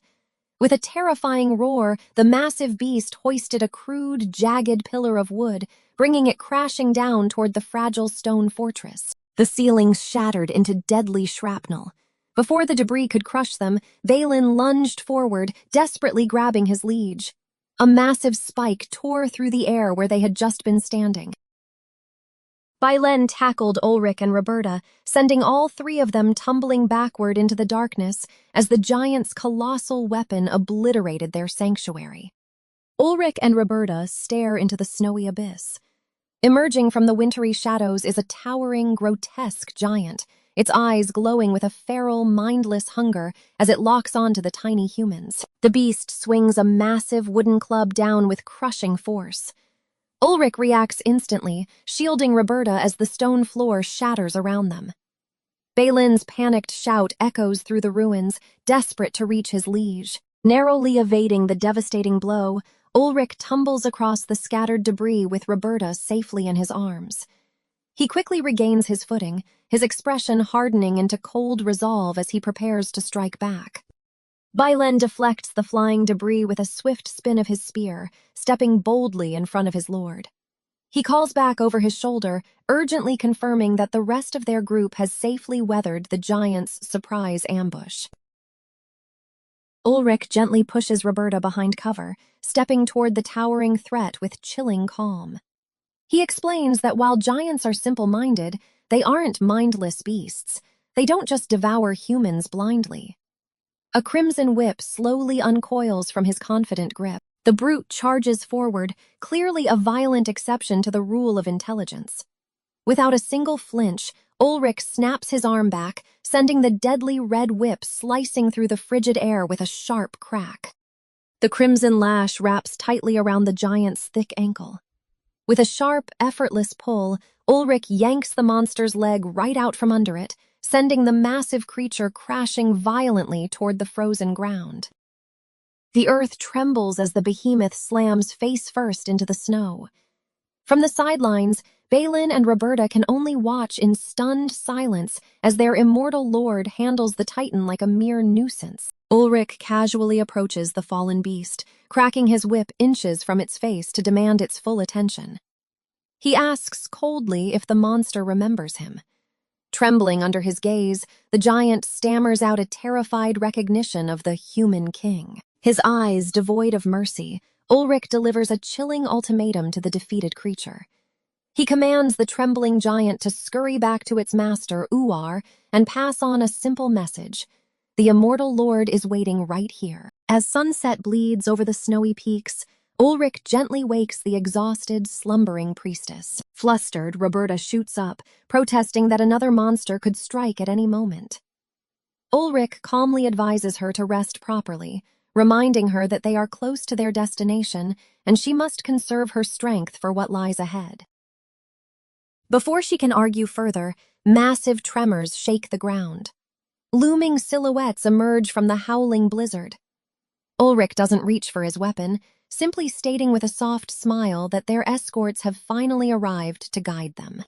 With a terrifying roar, the massive beast hoisted a crude, jagged pillar of wood, bringing it crashing down toward the fragile stone fortress. The ceilings shattered into deadly shrapnel. Before the debris could crush them, Balin lunged forward, desperately grabbing his liege. A massive spike tore through the air where they had just been standing. Bailen tackled Ulrich and Roberta, sending all three of them tumbling backward into the darkness as the giant's colossal weapon obliterated their sanctuary. Ulrich and Roberta stare into the snowy abyss. Emerging from the wintry shadows is a towering, grotesque giant, its eyes glowing with a feral, mindless hunger as it locks onto the tiny humans. The beast swings a massive wooden club down with crushing force. Ulrich reacts instantly, shielding Roberta as the stone floor shatters around them. Balin's panicked shout echoes through the ruins, desperate to reach his liege. Narrowly evading the devastating blow, Ulrich tumbles across the scattered debris with Roberta safely in his arms. He quickly regains his footing, his expression hardening into cold resolve as he prepares to strike back. Bailen deflects the flying debris with a swift spin of his spear, stepping boldly in front of his lord. He calls back over his shoulder, urgently confirming that the rest of their group has safely weathered the giant's surprise ambush. Ulrich gently pushes Roberta behind cover, stepping toward the towering threat with chilling calm. He explains that while giants are simple-minded, they aren't mindless beasts. They don't just devour humans blindly. A crimson whip slowly uncoils from his confident grip. The brute charges forward, clearly a violent exception to the rule of intelligence. Without a single flinch, Ulrich snaps his arm back, sending the deadly red whip slicing through the frigid air with a sharp crack. The crimson lash wraps tightly around the giant's thick ankle. With a sharp, effortless pull, Ulrich yanks the monster's leg right out from under it, sending the massive creature crashing violently toward the frozen ground. The earth trembles as the behemoth slams face first into the snow. From the sidelines, Balin and Roberta can only watch in stunned silence as their immortal lord handles the titan like a mere nuisance. Ulrich casually approaches the fallen beast, cracking his whip inches from its face to demand its full attention. He asks coldly if the monster remembers him. Trembling under his gaze, the giant stammers out a terrified recognition of the human king. His eyes devoid of mercy, Ulrich delivers a chilling ultimatum to the defeated creature. He commands the trembling giant to scurry back to its master, Uar, and pass on a simple message. The immortal lord is waiting right here. As sunset bleeds over the snowy peaks, Ulrich gently wakes the exhausted, slumbering priestess. Flustered, Roberta shoots up, protesting that another monster could strike at any moment. Ulrich calmly advises her to rest properly, reminding her that they are close to their destination and she must conserve her strength for what lies ahead. Before she can argue further, massive tremors shake the ground. Looming silhouettes emerge from the howling blizzard. Ulrich doesn't reach for his weapon, simply stating with a soft smile that their escorts have finally arrived to guide them.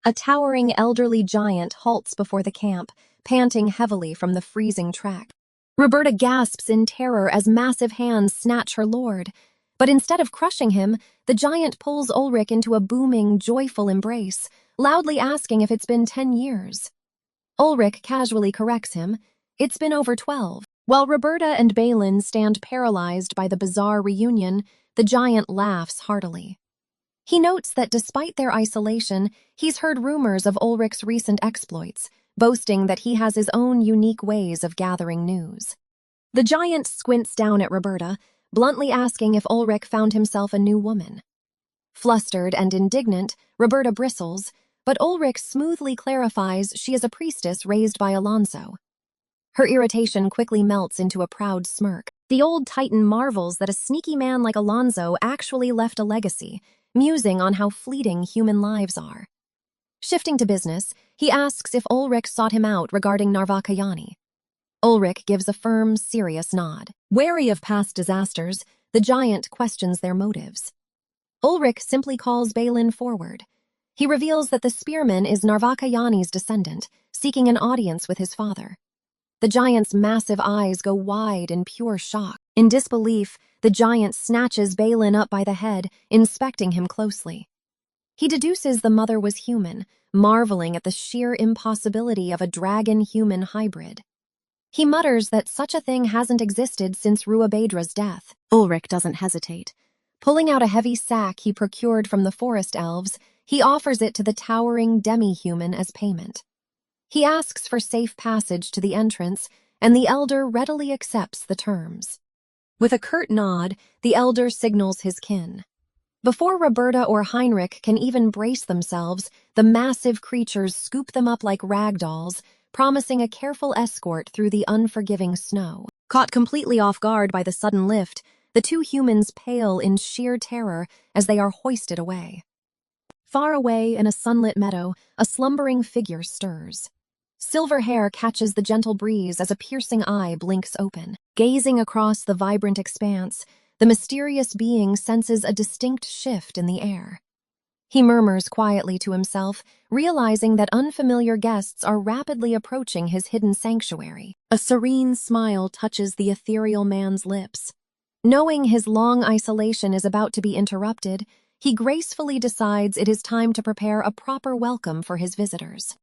A towering elderly giant halts before the camp, panting heavily from the freezing trek. Roberta gasps in terror as massive hands snatch her lord, but instead of crushing him, the giant pulls Ulrich into a booming, joyful embrace, loudly asking if it's been 10 years. Ulrich casually corrects him, it's been over 12. While Roberta and Balin stand paralyzed by the bizarre reunion, the giant laughs heartily. He notes that despite their isolation, he's heard rumors of Ulrich's recent exploits, boasting that he has his own unique ways of gathering news. The giant squints down at Roberta, bluntly asking if Ulrich found himself a new woman. Flustered and indignant, Roberta bristles, but Ulrich smoothly clarifies she is a priestess raised by Alonso. Her irritation quickly melts into a proud smirk. The old titan marvels that a sneaky man like Alonso actually left a legacy, musing on how fleeting human lives are. Shifting to business, he asks if Ulrich sought him out regarding Narvakayani. Ulrich gives a firm, serious nod. Wary of past disasters, the giant questions their motives. Ulrich simply calls Balin forward. He reveals that the spearman is Narvakayani's descendant, seeking an audience with his father. The giant's massive eyes go wide in pure shock. In disbelief, the giant snatches Balin up by the head, inspecting him closely. He deduces the mother was human, marveling at the sheer impossibility of a dragon-human hybrid. He mutters that such a thing hasn't existed since Ruabedra's death. Ulrich doesn't hesitate. Pulling out a heavy sack he procured from the forest elves, He offers it to the towering demi-human as payment. He asks for safe passage to the entrance, and the elder readily accepts the terms. With a curt nod, the elder signals his kin. Before Roberta or Heinrich can even brace themselves, the massive creatures scoop them up like rag dolls, promising a careful escort through the unforgiving snow. Caught completely off guard by the sudden lift, the two humans pale in sheer terror as they are hoisted away. Far away in a sunlit meadow, a slumbering figure stirs. Silver hair catches the gentle breeze as a piercing eye blinks open. Gazing across the vibrant expanse, the mysterious being senses a distinct shift in the air. He murmurs quietly to himself, realizing that unfamiliar guests are rapidly approaching his hidden sanctuary. A serene smile touches the ethereal man's lips. Knowing his long isolation is about to be interrupted, he gracefully decides it is time to prepare a proper welcome for his visitors.